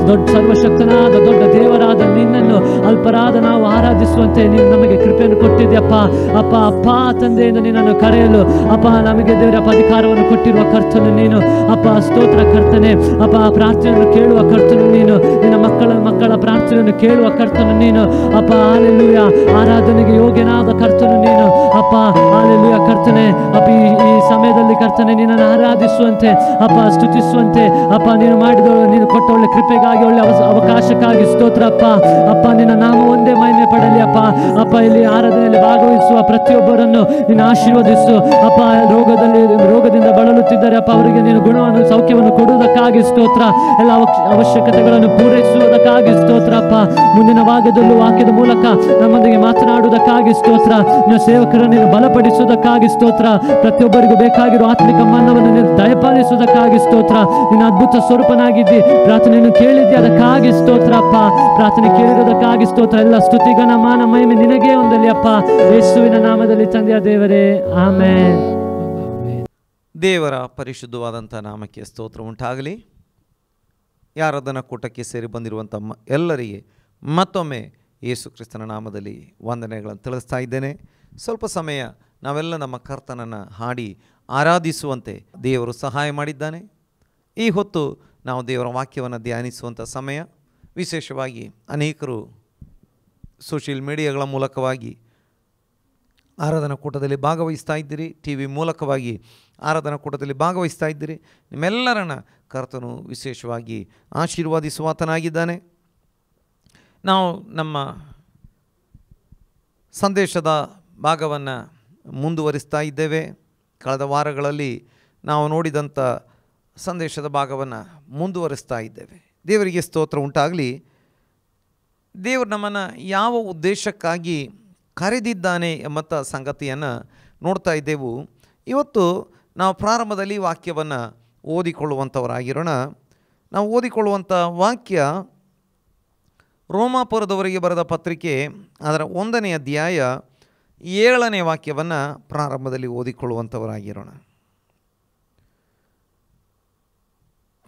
[SPEAKER 3] ದೊಡ್ಡ ಸರ್ವಶಕ್ತನಾದ ದೊಡ್ಡ ದೇವರಾದ ನಿನ್ನನ್ನು ಅಲ್ಪರಾದ ನಾವು ಆರಾಧಿಸುವಂತೆ ನೀನು ನಮಗೆ ಕೃಪೆಯನ್ನು ಕೊಟ್ಟಿದ್ಯಪ್ಪ. ಅಪ್ಪ ಅಪ್ಪ ತಂದೆಯಿಂದ ನಿನ್ನನ್ನು ಕರೆಯಲು ಅಪ್ಪ ನಮಗೆ ದೇವರಪ್ಪ ಅಧಿಕಾರವನ್ನು ಕೊಟ್ಟಿರುವ ಕರ್ತನು ನೀನು. ಅಪ್ಪ ಸ್ತೋತ್ರ ಕರ್ತನೆ. ಅಪ್ಪ ಪ್ರಾರ್ಥನೆಯನ್ನು ಕೇಳುವ ಕರ್ತನು ನೀನು. ನಿನ್ನ ಮಕ್ಕಳ ಪ್ರಾರ್ಥನೆಯನ್ನು ಕೇಳುವ ಕರ್ತನು ನೀನು. ಅಪ್ಪ ಹಾಲೆಲೂಯ, ಆರಾಧನೆಗೆ ಯೋಗ್ಯನಾದ ಕರ್ತನು ನೀನು. ಅಪ್ಪ ಹಾಲೆಲೂಯ ಕರ್ತನೆ. ಅಪ್ಪ ಈ ಸಮಯದಲ್ಲಿ ಕರ್ತನೆ ನಿನ್ನನ್ನು ಆರಾಧಿಸುವಂತೆ ಅಪ್ಪ ಸ್ತುತಿಸುವಂತೆ ಅಪ್ಪ ನೀನು ಮಾಡಿದಳು, ನೀನು ಕೊಟ್ಟ ಒಳ್ಳೆ ಕೃಪೆಗಾಗಿ ಒಳ್ಳೆ ಅವಕಾಶಕ್ಕಾಗಿ ಸ್ತೋತ್ರ ಅಪ್ಪ. ಅಪ್ಪ ನಿನ್ನ ನಾಮ ಒಂದೇ ಮಹಿಮೆ ಪಡಲಿ ಅಪ್ಪ. ಅಪ್ಪ ಇಲ್ಲಿ ಆರಾಧನೆಯಲ್ಲಿ ಭಾಗವಹಿಸುವ ಪ್ರತಿಯೊಬ್ಬರನ್ನು ನೀನು ಆಶೀರ್ವದಿಸು ಅಪ್ಪ. ರೋಗದಿಂದ ಬಳಲುತ್ತಿದ್ದಾರೆ ಅಪ್ಪ, ಅವರಿಗೆ ನೀನು ಗುಣವನ್ನು ಸೌಖ್ಯವನ್ನು ಕೊಡುವುದಕ್ಕಾಗಿ ಸ್ತೋತ್ರ. ಎಲ್ಲ ಅವಶ್ಯಕತೆಗಳನ್ನು ಪೂರೈಸುವುದಕ್ಕಾಗಿ ಸ್ತೋತ್ರ ಅಪ್ಪ. ಮುಂದಿನ ಭಾಗದಲ್ಲೂ ವಾಕ್ಯದ ಮೂಲಕ ನಮ್ಮೊಂದಿಗೆ ಮಾತನಾಡುವುದಕ್ಕಾಗಿ ಸ್ತೋತ್ರ. ನಿನ್ನ ಸೇವಕರನ್ನು ನೀನು ಬಲಪಡಿಸುವುದಕ್ಕಾಗಿ ಸ್ತೋತ್ರ. ಪ್ರತಿಯೊಬ್ಬರಿಗೂ ಬೇಕಾಗಿರುವ ಆತ್ಮಿಕ ಮನ್ನವನ್ನು ನೀನು ದಯಪಾಲಿಸುವುದಕ್ಕಾಗಿ ಸ್ತೋತ್ರ. ನಿನ್ನ ಅದ್ಭುತ ಸ್ವರೂಪನಾಗಿದ್ದಿ, ಪ್ರಾರ್ಥನೆಯನ್ನು ಕೇಳಿದ್ದಿ, ಅದಕ್ಕಾಗಿ ಸ್ತೋತ್ರ ಅಪ್ಪ. ಪ್ರಾರ್ಥನೆ ಕೇಳಿರೋದಕ್ಕಾಗಿ ಸ್ತೋತ್ರ. ಎಲ್ಲ ಸ್ತುತಿಗಣ ಮಾನ ಮಹಿಮೆ ನಿನಗೇ ಹೊಂದಲಿ ಅಪ್ಪ, ಯೇಸುವಿನ ನಾಮದಲ್ಲಿ ತಂದೆಯ ದೇವರೇ, ಆಮೆನ್.
[SPEAKER 1] ದೇವರ ಪರಿಶುದ್ಧವಾದಂಥ ನಾಮಕ್ಕೆ ಸ್ತೋತ್ರ ಉಂಟಾಗಲಿ. ಯಾರಾಧನಾ ಕೂಟಕ್ಕೆ ಸೇರಿ ಬಂದಿರುವಂಥ ಎಲ್ಲರಿಗೆ ಮತ್ತೊಮ್ಮೆ ಯೇಸು ಕ್ರಿಸ್ತನ ನಾಮದಲ್ಲಿ ವಂದನೆಗಳನ್ನು ತಿಳಿಸ್ತಾ ಇದ್ದೇನೆ. ಸ್ವಲ್ಪ ಸಮಯ ನಾವೆಲ್ಲ ನಮ್ಮ ಕರ್ತನನ್ನು ಹಾಡಿ ಆರಾಧಿಸುವಂತೆ ದೇವರು ಸಹಾಯ ಮಾಡಿದ್ದಾನೆ. ಈ ಹೊತ್ತು ನಾವು ದೇವರ ವಾಕ್ಯವನ್ನು ಧ್ಯಾನಿಸುವಂಥ ಸಮಯ. ವಿಶೇಷವಾಗಿ ಅನೇಕರು ಸೋಷಿಯಲ್ ಮೀಡಿಯಾಗಳ ಮೂಲಕವಾಗಿ ಆರಾಧನಾ ಕೂಟದಲ್ಲಿ ಭಾಗವಹಿಸ್ತಾ ಇದ್ದೀರಿ, ಟಿ ವಿ ಮೂಲಕವಾಗಿ ಆರಾಧನಾ ಕೂಟದಲ್ಲಿ ಭಾಗವಹಿಸ್ತಾ ಇದ್ದೀರಿ. ನಿಮ್ಮೆಲ್ಲರನ್ನ ಕರ್ತನು ವಿಶೇಷವಾಗಿ ಆಶೀರ್ವಾದಿಸುವಾತನಾಗಿದ್ದಾನೆ. ನಾವು ನಮ್ಮ ಸಂದೇಶದ ಭಾಗವನ್ನು ಮುಂದುವರಿಸ್ತಾ ಇದ್ದೇವೆ. ಕಳೆದ ವಾರಗಳಲ್ಲಿ ನಾವು ನೋಡಿದಂಥ ಸಂದೇಶದ ಭಾಗವನ್ನು ಮುಂದುವರಿಸ್ತಾ ಇದ್ದೇವೆ. ದೇವರಿಗೆ ಸ್ತೋತ್ರ ಉಂಟಾಗಲಿ. ದೇವರು ನಮ್ಮನ್ನು ಯಾವ ಉದ್ದೇಶಕ್ಕಾಗಿ ಕರೆದಿದ್ದಾನೆ ಎಂಬಂಥ ಸಂಗತಿಯನ್ನು ನೋಡ್ತಾ ಇದ್ದೆವು. ಇವತ್ತು ನಾವು ಪ್ರಾರಂಭದಲ್ಲಿ ವಾಕ್ಯವನ್ನು ಓದಿಕೊಳ್ಳುವಂಥವರಾಗಿರೋಣ. ನಾವು ಓದಿಕೊಳ್ಳುವಂಥ ವಾಕ್ಯ ರೋಮಾಪುರದವರಿಗೆ ಬರೆದ ಪತ್ರಿಕೆ ಅದರ 1ನೇ ಅಧ್ಯಾಯ 7ನೇ ವಾಕ್ಯವನ್ನು ಪ್ರಾರಂಭದಲ್ಲಿ ಓದಿಕೊಳ್ಳುವಂಥವರಾಗಿರೋಣ.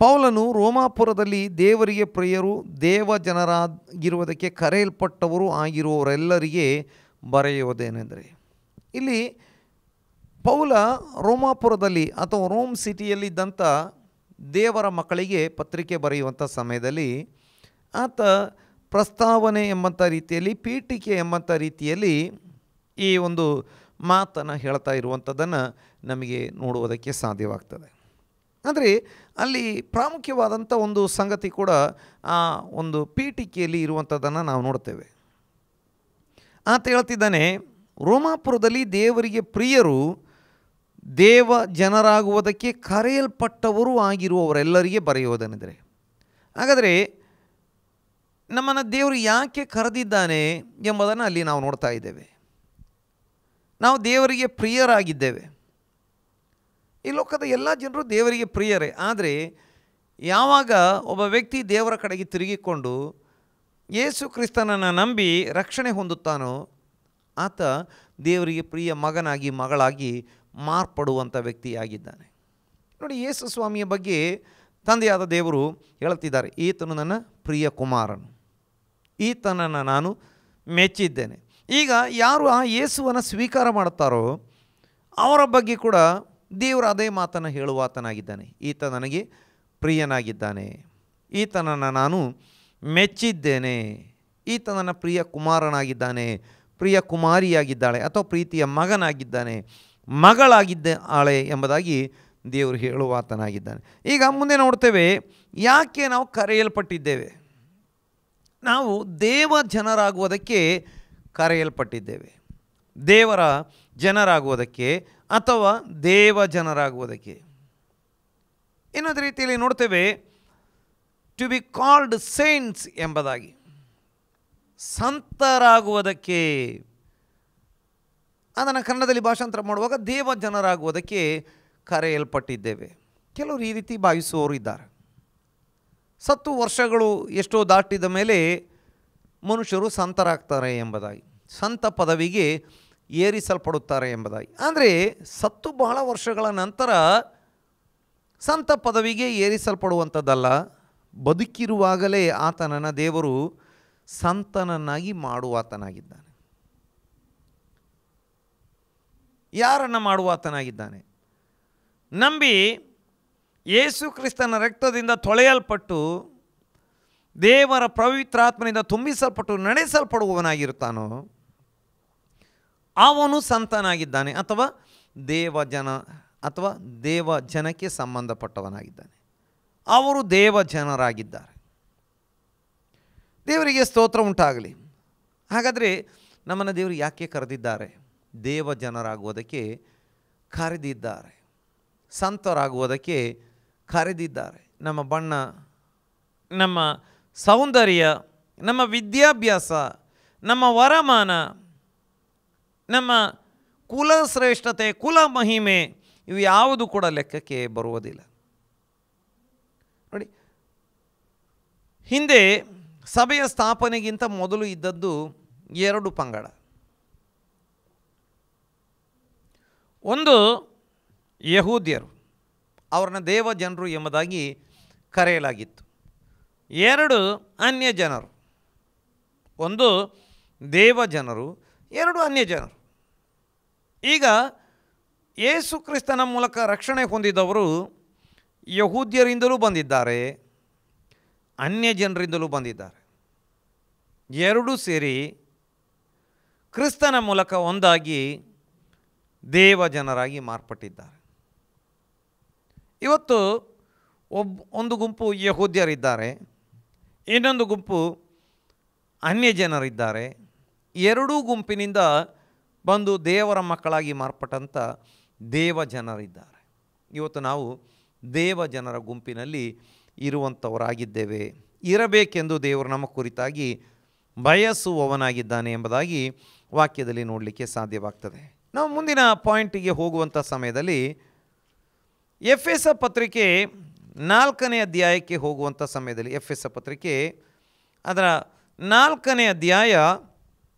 [SPEAKER 1] ಪೌಲನು ರೋಮಾಪುರದಲ್ಲಿ ದೇವರಿಗೆ ಪ್ರಿಯರು, ದೇವ ಜನರಾಗಿರುವುದಕ್ಕೆ ಕರೆಯಲ್ಪಟ್ಟವರು ಆಗಿರುವವರೆಲ್ಲರಿಗೆ ಬರೆಯುವುದೇನೆಂದರೆ, ಇಲ್ಲಿ ಪೌಲ ರೋಮಾಪುರದಲ್ಲಿ ಅಥವಾ ರೋಮ್ ಸಿಟಿಯಲ್ಲಿದ್ದಂಥ ದೇವರ ಮಕ್ಕಳಿಗೆ ಪತ್ರಿಕೆ ಬರೆಯುವಂಥ ಸಮಯದಲ್ಲಿ ಆತ ಪ್ರಸ್ತಾವನೆ ಎಂಬಂಥ ರೀತಿಯಲ್ಲಿ, ಪೀಠಿಕೆ ಎಂಬಂಥ ರೀತಿಯಲ್ಲಿ ಈ ಒಂದು ಮಾತನ್ನು ಹೇಳ್ತಾ ಇರುವಂಥದ್ದನ್ನು ನಮಗೆ ನೋಡುವುದಕ್ಕೆ ಸಾಧ್ಯವಾಗ್ತದೆ. ಆದರೆ ಅಲ್ಲಿ ಪ್ರಾಮುಖ್ಯವಾದಂಥ ಒಂದು ಸಂಗತಿ ಕೂಡ ಆ ಒಂದು ಪೀಠಿಕೆಯಲ್ಲಿ ಇರುವಂಥದ್ದನ್ನು ನಾವು ನೋಡ್ತೇವೆ. ಆತ ಹೇಳ್ತಿದ್ದಾನೆ, ರೋಮಾಪುರದಲ್ಲಿ ದೇವರಿಗೆ ಪ್ರಿಯರು, ದೇವ ಜನರಾಗುವುದಕ್ಕೆ ಕರೆಯಲ್ಪಟ್ಟವರು ಆಗಿರುವವರೆಲ್ಲರಿಗೆ ಬರೆಯುವುದೆಂದರೆ, ಹಾಗಾದರೆ ನಮ್ಮನ್ನು ದೇವರು ಯಾಕೆ ಕರೆದಿದ್ದಾನೆ ಎಂಬುದನ್ನು ಅಲ್ಲಿ ನಾವು ನೋಡ್ತಾ ಇದ್ದೇವೆ. ನಾವು ದೇವರಿಗೆ ಪ್ರಿಯರಾಗಿದ್ದೇವೆ. ಈ ಲೋಕದ ಎಲ್ಲ ಜನರು ದೇವರಿಗೆ ಪ್ರಿಯರೇ. ಆದರೆ ಯಾವಾಗ ಒಬ್ಬ ವ್ಯಕ್ತಿ ದೇವರ ಕಡೆಗೆ ತಿರುಗಿಕೊಂಡು ಯೇಸು ಕ್ರಿಸ್ತನನ್ನು ನಂಬಿ ರಕ್ಷಣೆ ಹೊಂದುತ್ತಾನೋ ಆತ ದೇವರಿಗೆ ಪ್ರಿಯ ಮಗನಾಗಿ ಮಗಳಾಗಿ ಮಾರ್ಪಡುವಂಥ ವ್ಯಕ್ತಿಯಾಗಿದ್ದಾನೆ. ನೋಡಿ, ಯೇಸು ಸ್ವಾಮಿಯ ಬಗ್ಗೆ ತಂದೆಯಾದ ದೇವರು ಹೇಳ್ತಿದ್ದಾರೆ, ಈತನು ನನ್ನ ಪ್ರಿಯ ಕುಮಾರನು, ಈತನನ್ನು ನಾನು ಮೆಚ್ಚಿದ್ದೇನೆ. ಈಗ ಯಾರು ಆ ಯೇಸುವನ್ನು ಸ್ವೀಕಾರ ಮಾಡುತ್ತಾರೋ ಅವರ ಬಗ್ಗೆ ಕೂಡ ದೇವರು ಅದೇ ಮಾತನ್ನು ಹೇಳುವಾತನಾಗಿದ್ದಾನೆ. ಈತ ನನಗೆ ಪ್ರಿಯನಾಗಿದ್ದಾನೆ, ಈತನನ್ನು ನಾನು ಮೆಚ್ಚಿದ್ದೇನೆ, ಈತ ನನ್ನ ಪ್ರಿಯ ಕುಮಾರನಾಗಿದ್ದಾನೆ, ಪ್ರಿಯ ಕುಮಾರಿಯಾಗಿದ್ದಾಳೆ ಅಥವಾ ಪ್ರೀತಿಯ ಮಗನಾಗಿದ್ದಾನೆ, ಮಗಳಾಗಿದ್ದಾಳೆ ಎಂಬುದಾಗಿ ದೇವರು ಹೇಳುವಾತನಾಗಿದ್ದಾನೆ. ಈಗ ಮುಂದೆ ನೋಡ್ತೇವೆ, ಯಾಕೆ ನಾವು ಕರೆಯಲ್ಪಟ್ಟಿದ್ದೇವೆ. ನಾವು ದೇವ ಜನರಾಗುವುದಕ್ಕೆ ಕರೆಯಲ್ಪಟ್ಟಿದ್ದೇವೆ. ದೇವರ ಜನರಾಗುವುದಕ್ಕೆ ಅಥವಾ ದೇವ ಜನರಾಗುವುದಕ್ಕೆ. ಇನ್ನೊಂದು ರೀತಿಯಲ್ಲಿ ನೋಡ್ತೇವೆ, ಟು ಬಿ ಕಾಲ್ಡ್ ಸೇಂಟ್ಸ್ ಎಂಬುದಾಗಿ, ಸಂತರಾಗುವುದಕ್ಕೆ. ಅದನ್ನು ಕನ್ನಡದಲ್ಲಿ ಭಾಷಾಂತರ ಮಾಡುವಾಗ ದೇವ ಜನರಾಗುವುದಕ್ಕೆ ಕರೆಯಲ್ಪಟ್ಟಿದ್ದೇವೆ. ಕೆಲವರು ಈ ರೀತಿ ಭಾವಿಸುವವರು ಇದ್ದಾರೆ. ಸತ್ತು ವರ್ಷಗಳು ಎಷ್ಟೋ ದಾಟಿದ ಮೇಲೆ ಮನುಷ್ಯರು ಸಂತರಾಗ್ತಾರೆ ಎಂಬುದಾಗಿ, ಸಂತ ಪದವಿಗೆ ಏರಿಸಲ್ಪಡುತ್ತಾರೆ ಎಂಬುದಾಗಿ. ಆದರೆ ಸತ್ತು ಬಹಳ ವರ್ಷಗಳ ನಂತರ ಸಂತ ಪದವಿಗೆ ಏರಿಸಲ್ಪಡುವಂಥದ್ದಲ್ಲ, ಬದುಕಿರುವಾಗಲೇ ಆತನನ್ನು ದೇವರು ಸಂತನನ್ನಾಗಿ ಮಾಡುವಾತನಾಗಿದ್ದಾನೆ. ಯಾರನ್ನು ಮಾಡುವಾತನಾಗಿದ್ದಾನೆ? ನಂಬಿ ಯೇಸು ಕ್ರಿಸ್ತನ ರಕ್ತದಿಂದ ತೊಳೆಯಲ್ಪಟ್ಟು ದೇವರ ಪವಿತ್ರಾತ್ಮನಿಂದ ತುಂಬಿಸಲ್ಪಟ್ಟು ನಡೆಸಲ್ಪಡುವವನಾಗಿರುತ್ತಾನೋ ಅವನು ಸಂತನಾಗಿದ್ದಾನೆ, ಅಥವಾ ದೇವ ಜನಕ್ಕೆ ಸಂಬಂಧಪಟ್ಟವನಾಗಿದ್ದಾನೆ. ಅವರು ದೇವ ಜನರಾಗಿದ್ದಾರೆ. ದೇವರಿಗೆ ಸ್ತೋತ್ರ ಉಂಟಾಗಲಿ. ಹಾಗಾದರೆ ನಮ್ಮನ್ನು ದೇವರು ಯಾಕೆ ಕರೆದಿದ್ದಾರೆ? ದೇವ ಜನರಾಗುವುದಕ್ಕೆ ಕರೆದಿದ್ದಾರೆ, ಸಂತರಾಗುವುದಕ್ಕೆ ಕರೆದಿದ್ದಾರೆ. ನಮ್ಮ ಬಣ್ಣ, ನಮ್ಮ ಸೌಂದರ್ಯ, ನಮ್ಮ ವಿದ್ಯಾಭ್ಯಾಸ, ನಮ್ಮ ವರಮಾನ, ನಮ್ಮ ಕುಲ ಶ್ರೇಷ್ಠತೆ, ಕುಲ ಮಹಿಮೆ, ಇವು ಯಾವುದು ಕೂಡ ಲೆಕ್ಕಕ್ಕೆ ಬರುವುದಿಲ್ಲ. ನೋಡಿ, ಹಿಂದೆ ಸಭೆಯ ಸ್ಥಾಪನೆಗಿಂತ ಮೊದಲು ಇದ್ದದ್ದು 2 ಪಂಗಡ. ಒಂದು ಯಹೂದ್ಯರು, ಅವರನ್ನ ದೇವ ಜನರು ಎಂಬುದಾಗಿ ಕರೆಯಲಾಗಿತ್ತು. 2 ಅನ್ಯ ಜನರು. ಒಂದು ದೇವ ಜನರು, 2 ಅನ್ಯ ಜನರು. ಈಗ ಯೇಸು ಕ್ರಿಸ್ತನ ಮೂಲಕ ರಕ್ಷಣೆ ಹೊಂದಿದವರು ಯಹೂದ್ಯರಿಂದಲೂ ಬಂದಿದ್ದಾರೆ, ಅನ್ಯ ಜನರಿಂದಲೂ ಬಂದಿದ್ದಾರೆ. 2 ಸೇರಿ ಕ್ರಿಸ್ತನ ಮೂಲಕ ಒಂದಾಗಿ ದೇವ ಜನರಾಗಿ ಮಾರ್ಪಟ್ಟಿದ್ದಾರೆ. ಇವತ್ತು ಒಂದು ಗುಂಪು ಯಹೂದ್ಯರಿದ್ದಾರೆ, ಇನ್ನೊಂದು ಗುಂಪು ಅನ್ಯ ಜನರಿದ್ದಾರೆ. 2 ಗುಂಪಿನಿಂದ ಬಂದು ದೇವರ ಮಕ್ಕಳಾಗಿ ಮಾರ್ಪಟ್ಟಂಥ ದೇವ ಜನರಿದ್ದಾರೆ. ಇವತ್ತು ನಾವು ದೇವ ಜನರ ಗುಂಪಿನಲ್ಲಿ ಇರುವಂಥವರಾಗಿದ್ದೇವೆ, ಇರಬೇಕೆಂದು ದೇವರು ನಮ್ಮ ಕುರಿತಾಗಿ ಬಯಸುವವನಾಗಿದ್ದಾನೆ ಎಂಬುದಾಗಿ ವಾಕ್ಯದಲ್ಲಿ ನೋಡಲಿಕ್ಕೆ ಸಾಧ್ಯವಾಗ್ತದೆ. ನಾವು ಮುಂದಿನ ಪಾಯಿಂಟಿಗೆ ಹೋಗುವಂಥ ಸಮಯದಲ್ಲಿ ಎಫೆಸ ಪತ್ರಿಕೆ 4ನೇ ಅಧ್ಯಾಯಕ್ಕೆ ಹೋಗುವಂಥ ಸಮಯದಲ್ಲಿ ಎಫೆಸ ಪತ್ರಿಕೆ ಅದರ 4ನೇ ಅಧ್ಯಾಯ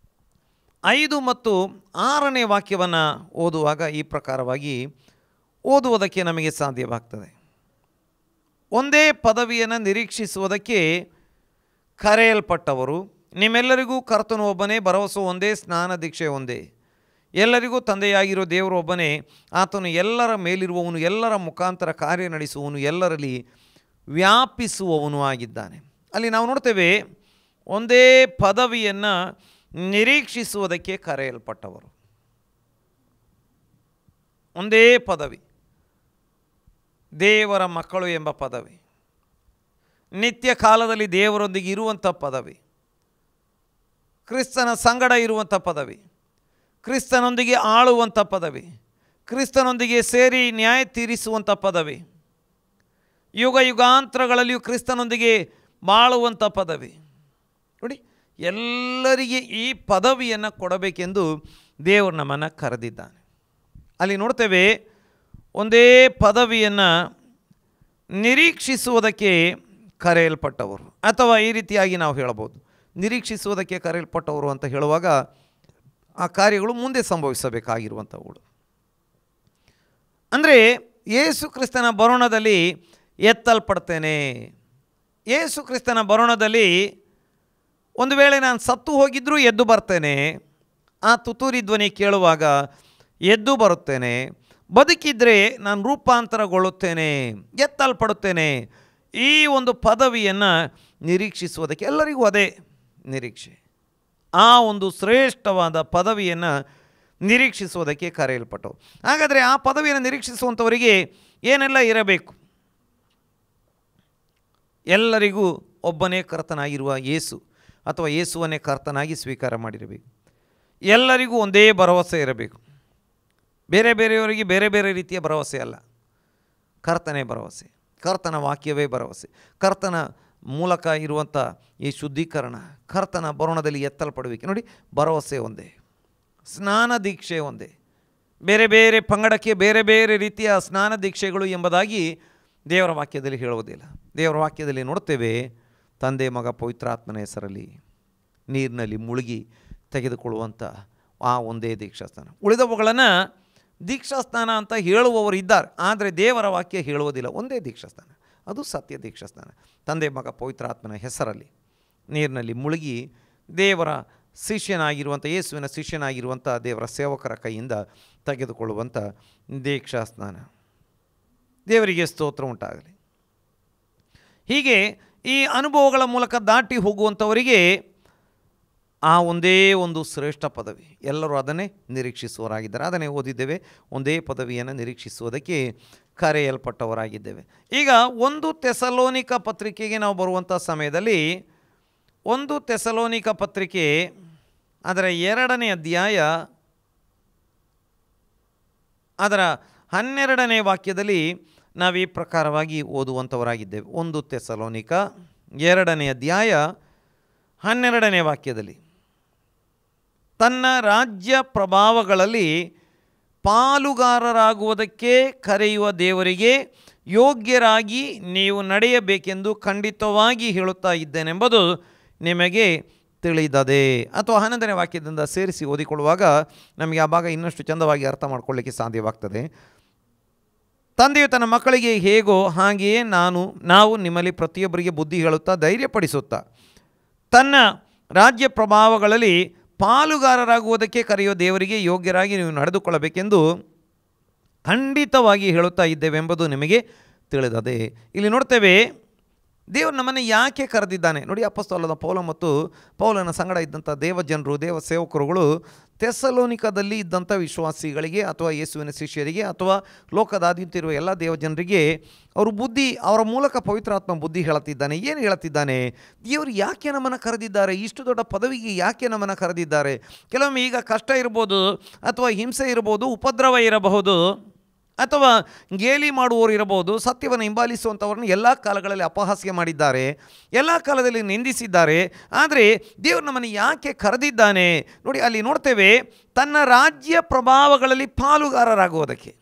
[SPEAKER 1] 5 ಮತ್ತು 6ನೇ ವಾಕ್ಯವನ್ನು ಓದುವಾಗ ಈ ಪ್ರಕಾರವಾಗಿ ಓದುವುದಕ್ಕೆ ನಮಗೆ ಸಾಧ್ಯವಾಗ್ತದೆ. ಒಂದೇ ಪದವಿಯನ್ನು ನಿರೀಕ್ಷಿಸುವುದಕ್ಕೆ ಕರೆಯಲ್ಪಟ್ಟವರು ನಿಮ್ಮೆಲ್ಲರಿಗೂ ಕರ್ತನು ಒಬ್ಬನೇ, ಭರವಸೆ ಒಂದೇ, ಸ್ನಾನ ದೀಕ್ಷೆ ಒಂದೇ, ಎಲ್ಲರಿಗೂ ತಂದೆಯಾಗಿರೋ ದೇವರು ಒಬ್ಬನೇ, ಆತನು ಎಲ್ಲರ ಮೇಲಿರುವವನು, ಎಲ್ಲರ ಮುಖಾಂತರ ಕಾರ್ಯ ನಡೆಸುವವನು, ಎಲ್ಲರಲ್ಲಿ ವ್ಯಾಪಿಸುವವನು ಆಗಿದ್ದಾನೆ. ಅಲ್ಲಿ ನಾವು ನೋಡ್ತೇವೆ ಒಂದೇ ಪದವಿಯನ್ನು ನಿರೀಕ್ಷಿಸುವುದಕ್ಕೆ ಕರೆಯಲ್ಪಟ್ಟವರು. ಒಂದೇ ಪದವಿ, ದೇವರ ಮಕ್ಕಳು ಎಂಬ ಪದವಿ, ನಿತ್ಯ ಕಾಲದಲ್ಲಿ ದೇವರೊಂದಿಗೆ ಇರುವಂಥ ಪದವಿ, ಕ್ರಿಸ್ತನ ಸಂಗಡ ಇರುವಂಥ ಪದವಿ, ಕ್ರಿಸ್ತನೊಂದಿಗೆ ಆಳುವಂಥ ಪದವಿ, ಕ್ರಿಸ್ತನೊಂದಿಗೆ ಸೇರಿ ನ್ಯಾಯ ತೀರಿಸುವಂಥ ಪದವಿ, ಯುಗ ಯುಗಾಂತರಗಳಲ್ಲಿಯೂ ಕ್ರಿಸ್ತನೊಂದಿಗೆ ಬಾಳುವಂಥ ಪದವಿ. ನೋಡಿ, ಎಲ್ಲರಿಗೆ ಈ ಪದವಿಯನ್ನು ಕೊಡಬೇಕೆಂದು ದೇವರು ನಮ್ಮನ್ನು ಕರೆದಿದ್ದಾನೆ. ಅಲ್ಲಿ ನೋಡ್ತೇವೆ ಒಂದೇ ಪದವಿಯನ್ನು ನಿರೀಕ್ಷಿಸುವುದಕ್ಕೆ ಕರೆಯಲ್ಪಟ್ಟವರು, ಅಥವಾ ಈ ರೀತಿಯಾಗಿ ನಾವು ಹೇಳಬಹುದು, ನಿರೀಕ್ಷಿಸುವುದಕ್ಕೆ ಕರೆಯಲ್ಪಟ್ಟವರು ಅಂತ ಹೇಳುವಾಗ ಆ ಕಾರ್ಯಗಳು ಮುಂದೆ ಸಂಭವಿಸಬೇಕಾಗಿರುವಂಥವುಗಳು. ಅಂದರೆ ಯೇಸು ಕ್ರಿಸ್ತನ ಬರೋಣದಲ್ಲಿ ಎತ್ತಲ್ಪಡ್ತೇನೆ. ಯೇಸು ಕ್ರಿಸ್ತನ ಬರೋಣದಲ್ಲಿ ಒಂದು ವೇಳೆ ನಾನು ಸತ್ತು ಹೋಗಿದ್ದರೂ ಎದ್ದು ಬರ್ತೇನೆ, ಆ ತುತ್ತೂರಿ ಧ್ವನಿ ಕೇಳುವಾಗ ಎದ್ದು ಬರುತ್ತೇನೆ, ಬದುಕಿದ್ರೆ ನಾನು ರೂಪಾಂತರಗೊಳ್ಳುತ್ತೇನೆ, ಎತ್ತಲ್ಪಡುತ್ತೇನೆ. ಈ ಒಂದು ಪದವಿಯನ್ನು ನಿರೀಕ್ಷಿಸುವುದಕ್ಕೆ ಎಲ್ಲರಿಗೂ ಅದೇ ನಿರೀಕ್ಷೆ. ಆ ಒಂದು ಶ್ರೇಷ್ಠವಾದ ಪದವಿಯನ್ನು ನಿರೀಕ್ಷಿಸುವುದಕ್ಕೆ ಕರೆಯಲ್ಪಟ್ಟವು. ಹಾಗಾದರೆ ಆ ಪದವಿಯನ್ನು ನಿರೀಕ್ಷಿಸುವಂಥವರಿಗೆ ಏನೆಲ್ಲ ಇರಬೇಕು? ಎಲ್ಲರಿಗೂ ಒಬ್ಬನೇ ಕರ್ತನಾಗಿರುವ ಯೇಸು ಅಥವಾ ಯೇಸುವನ್ನೇ ಕರ್ತನಾಗಿ ಸ್ವೀಕಾರ ಮಾಡಿರಬೇಕು. ಎಲ್ಲರಿಗೂ ಒಂದೇ ಭರವಸೆ ಇರಬೇಕು. ಬೇರೆ ಬೇರೆಯವರಿಗೆ ಬೇರೆ ಬೇರೆ ರೀತಿಯ ಭರವಸೆ ಅಲ್ಲ, ಕರ್ತನೇ ಭರವಸೆ, ಕರ್ತನ ವಾಕ್ಯವೇ ಭರವಸೆ, ಕರ್ತನ ಮೂಲಕ ಇರುವಂಥ ಈ ಶುದ್ಧೀಕರಣ, ಕರ್ತನ ಬರೋಣದಲ್ಲಿ ಎತ್ತಲ್ಪಡಬೇಕು. ನೋಡಿ, ಭರವಸೆ ಒಂದೇ, ಸ್ನಾನ ದೀಕ್ಷೆ ಒಂದೇ. ಬೇರೆ ಬೇರೆ ಪಂಗಡಕ್ಕೆ ಬೇರೆ ಬೇರೆ ರೀತಿಯ ಸ್ನಾನ ದೀಕ್ಷೆಗಳು ಎಂಬುದಾಗಿ ದೇವರ ವಾಕ್ಯದಲ್ಲಿ ಹೇಳುವುದಿಲ್ಲ. ದೇವರ ವಾಕ್ಯದಲ್ಲಿ ನೋಡ್ತೇವೆ, ತಂದೆ ಮಗ ಪವಿತ್ರಾತ್ಮನ ಹೆಸರಲ್ಲಿ ನೀರಿನಲ್ಲಿ ಮುಳುಗಿ ತೆಗೆದುಕೊಳ್ಳುವಂಥ ಆ ಒಂದೇ ದೀಕ್ಷಾಸ್ನಾನ. ಉಳಿದವುಗಳನ್ನು ದೀಕ್ಷಾಸ್ನಾನ ಅಂತ ಹೇಳುವವರು ಇದ್ದಾರೆ, ಆದರೆ ದೇವರ ವಾಕ್ಯ ಹೇಳುವುದಿಲ್ಲ. ಒಂದೇ ದೀಕ್ಷಾಸ್ನಾನ, ಅದು ಸತ್ಯ ದೀಕ್ಷಾಸ್ನಾನ. ತಂದೆ ಮಗ ಪವಿತ್ರಾತ್ಮನ ಹೆಸರಲ್ಲಿ ನೀರಿನಲ್ಲಿ ಮುಳುಗಿ ದೇವರ ಶಿಷ್ಯನಾಗಿರುವಂಥ, ಯೇಸುವಿನ ಶಿಷ್ಯನಾಗಿರುವಂಥ ದೇವರ ಸೇವಕರ ಕೈಯಿಂದ ತೆಗೆದುಕೊಳ್ಳುವಂಥ ದೀಕ್ಷಾಸ್ನಾನ. ದೇವರಿಗೆ ಸ್ತೋತ್ರ ಉಂಟಾಗಲಿ. ಹೀಗೆ ಈ ಅನುಭವಗಳ ಮೂಲಕ ದಾಟಿ ಹೋಗುವಂಥವರಿಗೆ ಆ ಒಂದೇ ಒಂದು ಶ್ರೇಷ್ಠ ಪದವಿ, ಎಲ್ಲರೂ ಅದನ್ನೇ ನಿರೀಕ್ಷಿಸುವವರಾಗಿದ್ದಾರೆ. ಅದನ್ನೇ ಓದಿದ್ದೇವೆ, ಒಂದೇ ಪದವಿಯನ್ನು ನಿರೀಕ್ಷಿಸುವುದಕ್ಕೆ ಕರೆಯಲ್ಪಟ್ಟವರಾಗಿದ್ದೇವೆ. ಈಗ 1 ಥೆಸಲೋನಿಕ ಪತ್ರಿಕೆಗೆ ನಾವು ಬರುವಂಥ ಸಮಯದಲ್ಲಿ 1 ಥೆಸಲೋನಿಕ ಪತ್ರಿಕೆ ಅದರ 2ನೇ ಅಧ್ಯಾಯ ಅದರ 12ನೇ ವಾಕ್ಯದಲ್ಲಿ ನಾವು ಈ ಪ್ರಕಾರವಾಗಿ ಓದುವಂಥವರಾಗಿದ್ದೇವೆ. 1 ಥೆಸಲೋನಿಕ 2ನೇ ಅಧ್ಯಾಯ 12ನೇ ವಾಕ್ಯದಲ್ಲಿ, ತನ್ನ ರಾಜ್ಯ ಪ್ರಭಾವಗಳಲ್ಲಿ ಪಾಲುಗಾರರಾಗುವುದಕ್ಕೆ ಕರೆಯುವ ದೇವರಿಗೆ ಯೋಗ್ಯರಾಗಿ ನೀವು ನಡೆಯಬೇಕೆಂದು ಖಂಡಿತವಾಗಿ ಹೇಳುತ್ತಾ ಇದ್ದೇನೆಂಬುದು ನಿಮಗೆ ತಿಳಿದದೆ. ಅಥವಾ 11ನೇ ವಾಕ್ಯದಿಂದ ಸೇರಿಸಿ ಓದಿಕೊಳ್ಳುವಾಗ ನಮಗೆ ಆ ಭಾಗ ಇನ್ನಷ್ಟು ಚಂದವಾಗಿ ಅರ್ಥ ಮಾಡಿಕೊಳ್ಳಿಕ್ಕೆ ಸಾಧ್ಯವಾಗ್ತದೆ. ತಂದೆಯು ತನ್ನ ಮಕ್ಕಳಿಗೆ ಹೇಗೋ ಹಾಗೆಯೇ ನಾವು ನಿಮ್ಮಲ್ಲಿ ಪ್ರತಿಯೊಬ್ಬರಿಗೆ ಬುದ್ಧಿ ಹೇಳುತ್ತಾ ಧೈರ್ಯಪಡಿಸುತ್ತಾ ತನ್ನ ರಾಜ್ಯ ಪ್ರಭಾವಗಳಲ್ಲಿ ಪಾಲುಗಾರರಾಗುವುದಕ್ಕೆ ಕರೆಯುವ ದೇವರಿಗೆ ಯೋಗ್ಯರಾಗಿ ನೀವು ನಡೆದುಕೊಳ್ಳಬೇಕೆಂದು ಖಂಡಿತವಾಗಿ ಹೇಳುತ್ತಾ ಇದ್ದೇವೆಂಬುದು ನಿಮಗೆ ತಿಳಿದದೆ. ಇಲ್ಲಿ ನೋಡ್ತೇವೆ, ದೇವರು ನಮ್ಮನ್ನು ಯಾಕೆ ಕರೆದಿದ್ದಾನೆ. ನೋಡಿ, ಅಪೊಸ್ತಲನಾದ ಪೌಲ ಮತ್ತು ಪೌಲನ ಸಂಗಡ ಇದ್ದಂಥ ದೇವಜನರು, ದೇವ ಸೇವಕರುಗಳು ಥೆಸಲೋನಿಕದಲ್ಲಿ ಇದ್ದಂಥ ವಿಶ್ವಾಸಿಗಳಿಗೆ ಅಥವಾ ಯೇಸುವಿನ ಶಿಷ್ಯರಿಗೆ ಅಥವಾ ಲೋಕದಾದ್ಯಂತ ಇರುವ ಎಲ್ಲ ದೇವಜನರಿಗೆ ಅವರ ಮೂಲಕ ಪವಿತ್ರಾತ್ಮ ಬುದ್ಧಿ ಹೇಳುತ್ತಿದ್ದಾನೆ. ಏನು ಹೇಳುತ್ತಿದ್ದಾನೆ? ದೇವರು ಯಾಕೆ ನಮ್ಮನ್ನು ಕರೆದಿದ್ದಾರೆ, ಇಷ್ಟು ದೊಡ್ಡ ಪದವಿಗೆ ಯಾಕೆ ನಮ್ಮನ್ನು ಕರೆದಿದ್ದಾರೆ. ಕೆಲವೊಮ್ಮೆ ಈಗ ಕಷ್ಟ ಇರ್ಬೋದು, ಅಥವಾ ಹಿಂಸೆ ಇರ್ಬೋದು, ಉಪದ್ರವ ಇರಬಹುದು, ಅಥವಾ ಗೇಲಿ ಮಾಡುವವರು ಇರಬಹುದು. ಸತ್ಯವನ್ನು ಹಿಂಬಾಲಿಸುವಂಥವ್ರನ್ನ ಎಲ್ಲ ಕಾಲಗಳಲ್ಲಿ ಅಪಹಾಸ್ಯ ಮಾಡಿದ್ದಾರೆ, ಎಲ್ಲ ಕಾಲದಲ್ಲಿ ನಿಂದಿಸಿದ್ದಾರೆ. ಆದರೆ ದೇವರು ನಮ್ಮನ್ನು ಯಾಕೆ ಕರೆದಿದ್ದಾನೆ ನೋಡಿ, ಅಲ್ಲಿ ನೋಡ್ತೇವೆ, ತನ್ನ ರಾಜ್ಯ ಪ್ರಭಾವಗಳಲ್ಲಿ ಪಾಲುಗಾರರಾಗುವುದಕ್ಕೆ.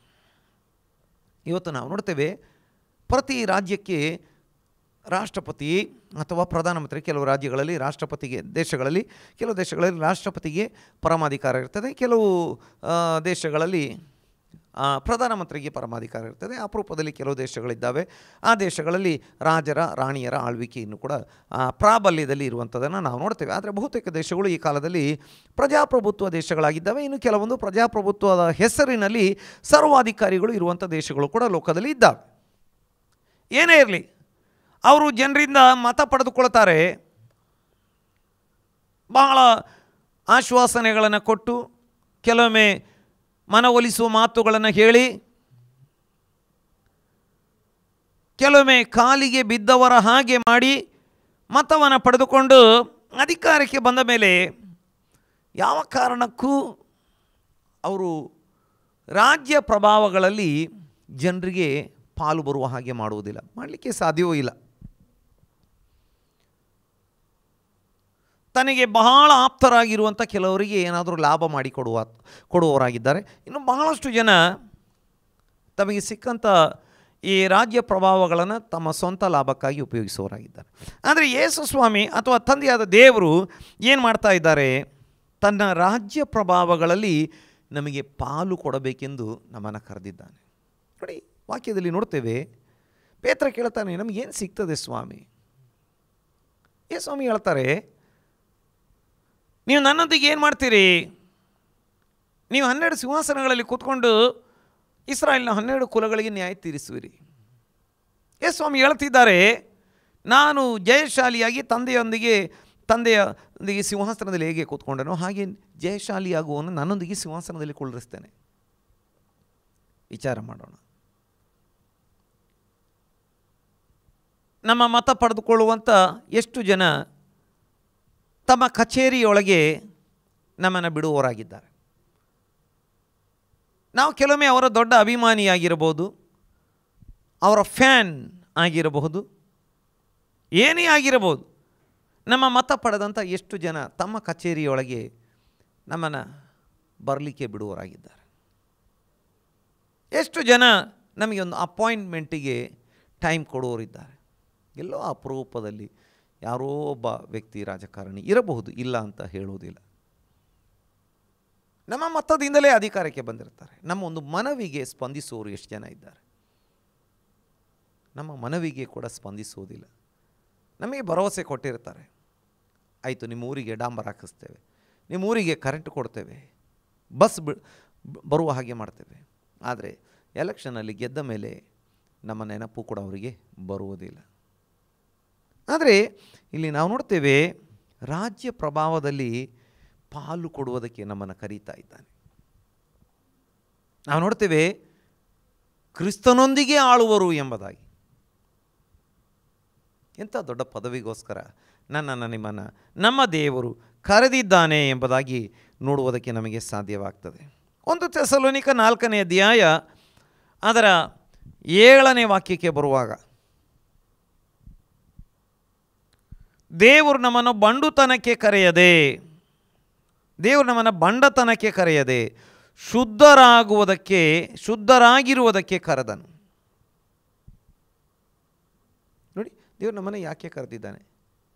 [SPEAKER 1] ಇವತ್ತು ನಾವು ನೋಡ್ತೇವೆ, ಪ್ರತಿ ರಾಜ್ಯಕ್ಕೆ ರಾಷ್ಟ್ರಪತಿ ಅಥವಾ ಪ್ರಧಾನಮಂತ್ರಿ, ಕೆಲವು ರಾಜ್ಯಗಳಲ್ಲಿ ರಾಷ್ಟ್ರಪತಿಗೆ, ಕೆಲವು ದೇಶಗಳಲ್ಲಿ ರಾಷ್ಟ್ರಪತಿಗೆ ಪರಮಾಧಿಕಾರ ಇರ್ತದೆ, ಕೆಲವು ದೇಶಗಳಲ್ಲಿ ಪ್ರಧಾನಮಂತ್ರಿಗೆ ಪರಮಾಧಿಕಾರ ಇರ್ತದೆ. ಅಪರೂಪದಲ್ಲಿ ಕೆಲವು ದೇಶಗಳಿದ್ದಾವೆ, ಆ ದೇಶಗಳಲ್ಲಿ ರಾಜರ ರಾಣಿಯರ ಆಳ್ವಿಕೆಯನ್ನು ಕೂಡ ಪ್ರಾಬಲ್ಯದಲ್ಲಿ ಇರುವಂಥದ್ದನ್ನು ನಾವು ನೋಡ್ತೇವೆ. ಆದರೆ ಬಹುತೇಕ ದೇಶಗಳು ಈ ಕಾಲದಲ್ಲಿ ಪ್ರಜಾಪ್ರಭುತ್ವ ದೇಶಗಳಾಗಿದ್ದಾವೆ. ಇನ್ನು ಕೆಲವೊಂದು ಪ್ರಜಾಪ್ರಭುತ್ವದ ಹೆಸರಿನಲ್ಲಿ ಸರ್ವಾಧಿಕಾರಿಗಳು ಇರುವಂಥ ದೇಶಗಳು ಕೂಡ ಲೋಕದಲ್ಲಿ ಇದ್ದಾವೆ. ಏನೇ ಇರಲಿ, ಅವರು ಜನರಿಂದ ಮತ ಪಡೆದುಕೊಳ್ತಾರೆ, ಬಹಳ ಆಶ್ವಾಸನೆಗಳನ್ನು ಕೊಟ್ಟು, ಕೆಲವೊಮ್ಮೆ ಮನವೊಲಿಸುವ ಮಾತುಗಳನ್ನು ಹೇಳಿ, ಕೆಲವೊಮ್ಮೆ ಕಾಲಿಗೆ ಬಿದ್ದವರ ಹಾಗೆ ಮಾಡಿ ಮತವನ್ನು ಪಡೆದುಕೊಂಡು ಅಧಿಕಾರಕ್ಕೆ ಬಂದ ಮೇಲೆ ಯಾವ ಕಾರಣಕ್ಕೂ ಅವರು ರಾಜ್ಯ ಪ್ರಭಾವಗಳಲ್ಲಿ ಜನರಿಗೆ ಪಾಲು ಬರುವ ಹಾಗೆ ಮಾಡುವುದಿಲ್ಲ, ಮಾಡಲಿಕ್ಕೆ ಸಾಧ್ಯವೂ ಇಲ್ಲ. ತನಗೆ ಬಹಳ ಆಪ್ತರಾಗಿರುವಂಥ ಕೆಲವರಿಗೆ ಏನಾದರೂ ಲಾಭ ಮಾಡಿ ಕೊಡುವವರಾಗಿದ್ದಾರೆ. ಇನ್ನು ಬಹಳಷ್ಟು ಜನ ತಮಗೆ ಸಿಕ್ಕಂಥ ಈ ರಾಜ್ಯ ಪ್ರಭಾವಗಳನ್ನು ತಮ್ಮ ಸ್ವಂತ ಲಾಭಕ್ಕಾಗಿ ಉಪಯೋಗಿಸುವವರಾಗಿದ್ದಾರೆ. ಆದರೆ ಯೇಸು ಸ್ವಾಮಿ ಅಥವಾ ತಂದೆಯಾದ ದೇವರು ಏನು ಮಾಡ್ತಾ ಇದ್ದಾರೆ, ತನ್ನ ರಾಜ್ಯ ಪ್ರಭಾವಗಳಲ್ಲಿ ನಮಗೆ ಪಾಲು ಕೊಡಬೇಕೆಂದು ನಮ್ಮನ್ನು ಕರೆದಿದ್ದಾನೆ. ನೋಡಿ, ವಾಕ್ಯದಲ್ಲಿ ನೋಡ್ತೇವೆ, ಪೇತ್ರ ಕೇಳ್ತಾನೆ, ನಮಗೇನು ಸಿಗ್ತದೆ ಸ್ವಾಮಿ? ಯೇಸು ಸ್ವಾಮಿ ಹೇಳ್ತಾರೆ, ನೀವು ನನ್ನೊಂದಿಗೆ ಏನು ಮಾಡ್ತೀರಿ? ನೀವು 12 ಸಿಂಹಾಸನಗಳಲ್ಲಿ ಕೂತ್ಕೊಂಡು ಇಸ್ರಾಯೇಲಿನ 12 ಕುಲಗಳಿಗೆ ನ್ಯಾಯ ತೀರಿಸುವಿರಿ. ಯೇಸು ಸ್ವಾಮಿ ಹೇಳ್ತಿದ್ದಾರೆ, ನಾನು ಜಯಶಾಲಿಯಾಗಿ ತಂದೆಯೊಂದಿಗೆ ಸಿಂಹಾಸನದಲ್ಲಿ ಹೇಗೆ ಕೂತ್ಕೊಂಡನೋ ಹಾಗೆ ಜಯಶಾಲಿಯಾಗುವನು ನನ್ನೊಂದಿಗೆ ಸಿಂಹಾಸನದಲ್ಲಿ ಕುಳ್ಳಿರಿಸ್ತೇನೆ. ವಿಚಾರ ಮಾಡೋಣ. ನಮ್ಮ ಮತ ಪಡೆದುಕೊಳ್ಳುವಂಥ ಎಷ್ಟು ಜನ ತಮ್ಮ ಕಚೇರಿಯೊಳಗೆ ನಮ್ಮನ್ನು ಬಿಡುವವರಾಗಿದ್ದಾರೆ. ನಾವು ಕೆಲವೊಮ್ಮೆ ಅವರ ದೊಡ್ಡ ಅಭಿಮಾನಿಯಾಗಿರಬಹುದು, ಅವರ ಫ್ಯಾನ್ ಆಗಿರಬಹುದು, ಏನೇ ಆಗಿರಬಹುದು. ನಮ್ಮ ಮತ ಪಡೆದಂಥ ಎಷ್ಟು ಜನ ತಮ್ಮ ಕಚೇರಿಯೊಳಗೆ ನಮ್ಮನ್ನು ಬರಲಿಕ್ಕೆ ಬಿಡುವವರಾಗಿದ್ದಾರೆ. ಎಷ್ಟು ಜನ ನಮಗೆ ಒಂದು ಅಪಾಯಿಂಟ್ಮೆಂಟಿಗೆ ಟೈಮ್ ಕೊಡುವವರಿದ್ದಾರೆ. ಎಲ್ಲೋ ಅಪರೂಪದಲ್ಲಿ ಯಾರೋ ಒಬ್ಬ ವ್ಯಕ್ತಿ ರಾಜಕಾರಣಿ ಇರಬಹುದು, ಇಲ್ಲ ಅಂತ ಹೇಳುವುದಿಲ್ಲ. ನಮ್ಮ ಮತದಿಂದಲೇ ಅಧಿಕಾರಕ್ಕೆ ಬಂದಿರ್ತಾರೆ. ನಮ್ಮ ಒಂದು ಮನವಿಗೆ ಸ್ಪಂದಿಸುವವರು ಎಷ್ಟು ಜನ ಇದ್ದಾರೆ? ನಮ್ಮ ಮನವಿಗೆ ಕೂಡ ಸ್ಪಂದಿಸುವುದಿಲ್ಲ. ನಮಗೆ ಭರವಸೆ ಕೊಟ್ಟಿರ್ತಾರೆ, ಆಯಿತು ನಿಮ್ಮ ಊರಿಗೆ ಡಾಂಬರ್ ಹಾಕಿಸ್ತೇವೆ, ನಿಮ್ಮ ಊರಿಗೆ ಕರೆಂಟ್ ಕೊಡ್ತೇವೆ, ಬಸ್ ಬರುವ ಹಾಗೆ ಮಾಡ್ತೇವೆ. ಆದರೆ ಎಲೆಕ್ಷನಲ್ಲಿ ಗೆದ್ದ ಮೇಲೆ ನಮ್ಮ ನೆನಪು ಕೂಡ ಅವರಿಗೆ ಬರುವುದಿಲ್ಲ. ಆದರೆ ಇಲ್ಲಿ ನಾವು ನೋಡ್ತೇವೆ, ರಾಜ್ಯ ಪ್ರಭಾವದಲ್ಲಿ ಪಾಲು ಕೊಡುವುದಕ್ಕೆ ನಮ್ಮನ್ನು ಕರೀತಾ ಇದ್ದಾನೆ. ನಾವು ನೋಡ್ತೇವೆ, ಕ್ರಿಸ್ತನೊಂದಿಗೆ ಆಳುವರು ಎಂಬುದಾಗಿ. ಎಂಥ ದೊಡ್ಡ ಪದವಿಗೋಸ್ಕರ ನನ್ನನ್ನು ನಿಮ್ಮನ್ನು ನಮ್ಮ ದೇವರು ಕರೆದಿದ್ದಾನೆ ಎಂಬುದಾಗಿ ನೋಡುವುದಕ್ಕೆ ನಮಗೆ ಸಾಧ್ಯವಾಗ್ತದೆ. 1 ಥೆಸಲೋನಿಕ 4ನೇ ಅಧ್ಯಾಯ ಅದರ 7ನೇ ವಾಕ್ಯಕ್ಕೆ ಬರುವಾಗ, ದೇವರು ನಮ್ಮನ್ನು ಬಂಡುತನಕ್ಕೆ ಕರೆಯದೆ, ದೇವರು ನಮ್ಮನ್ನು ಬಂಡತನಕ್ಕೆ ಕರೆಯದೆ ಶುದ್ಧರಾಗಿರುವುದಕ್ಕೆ ಕರೆದನು. ನೋಡಿ, ದೇವರು ನಮ್ಮನ್ನು ಯಾಕೆ ಕರೆದಿದ್ದಾನೆ?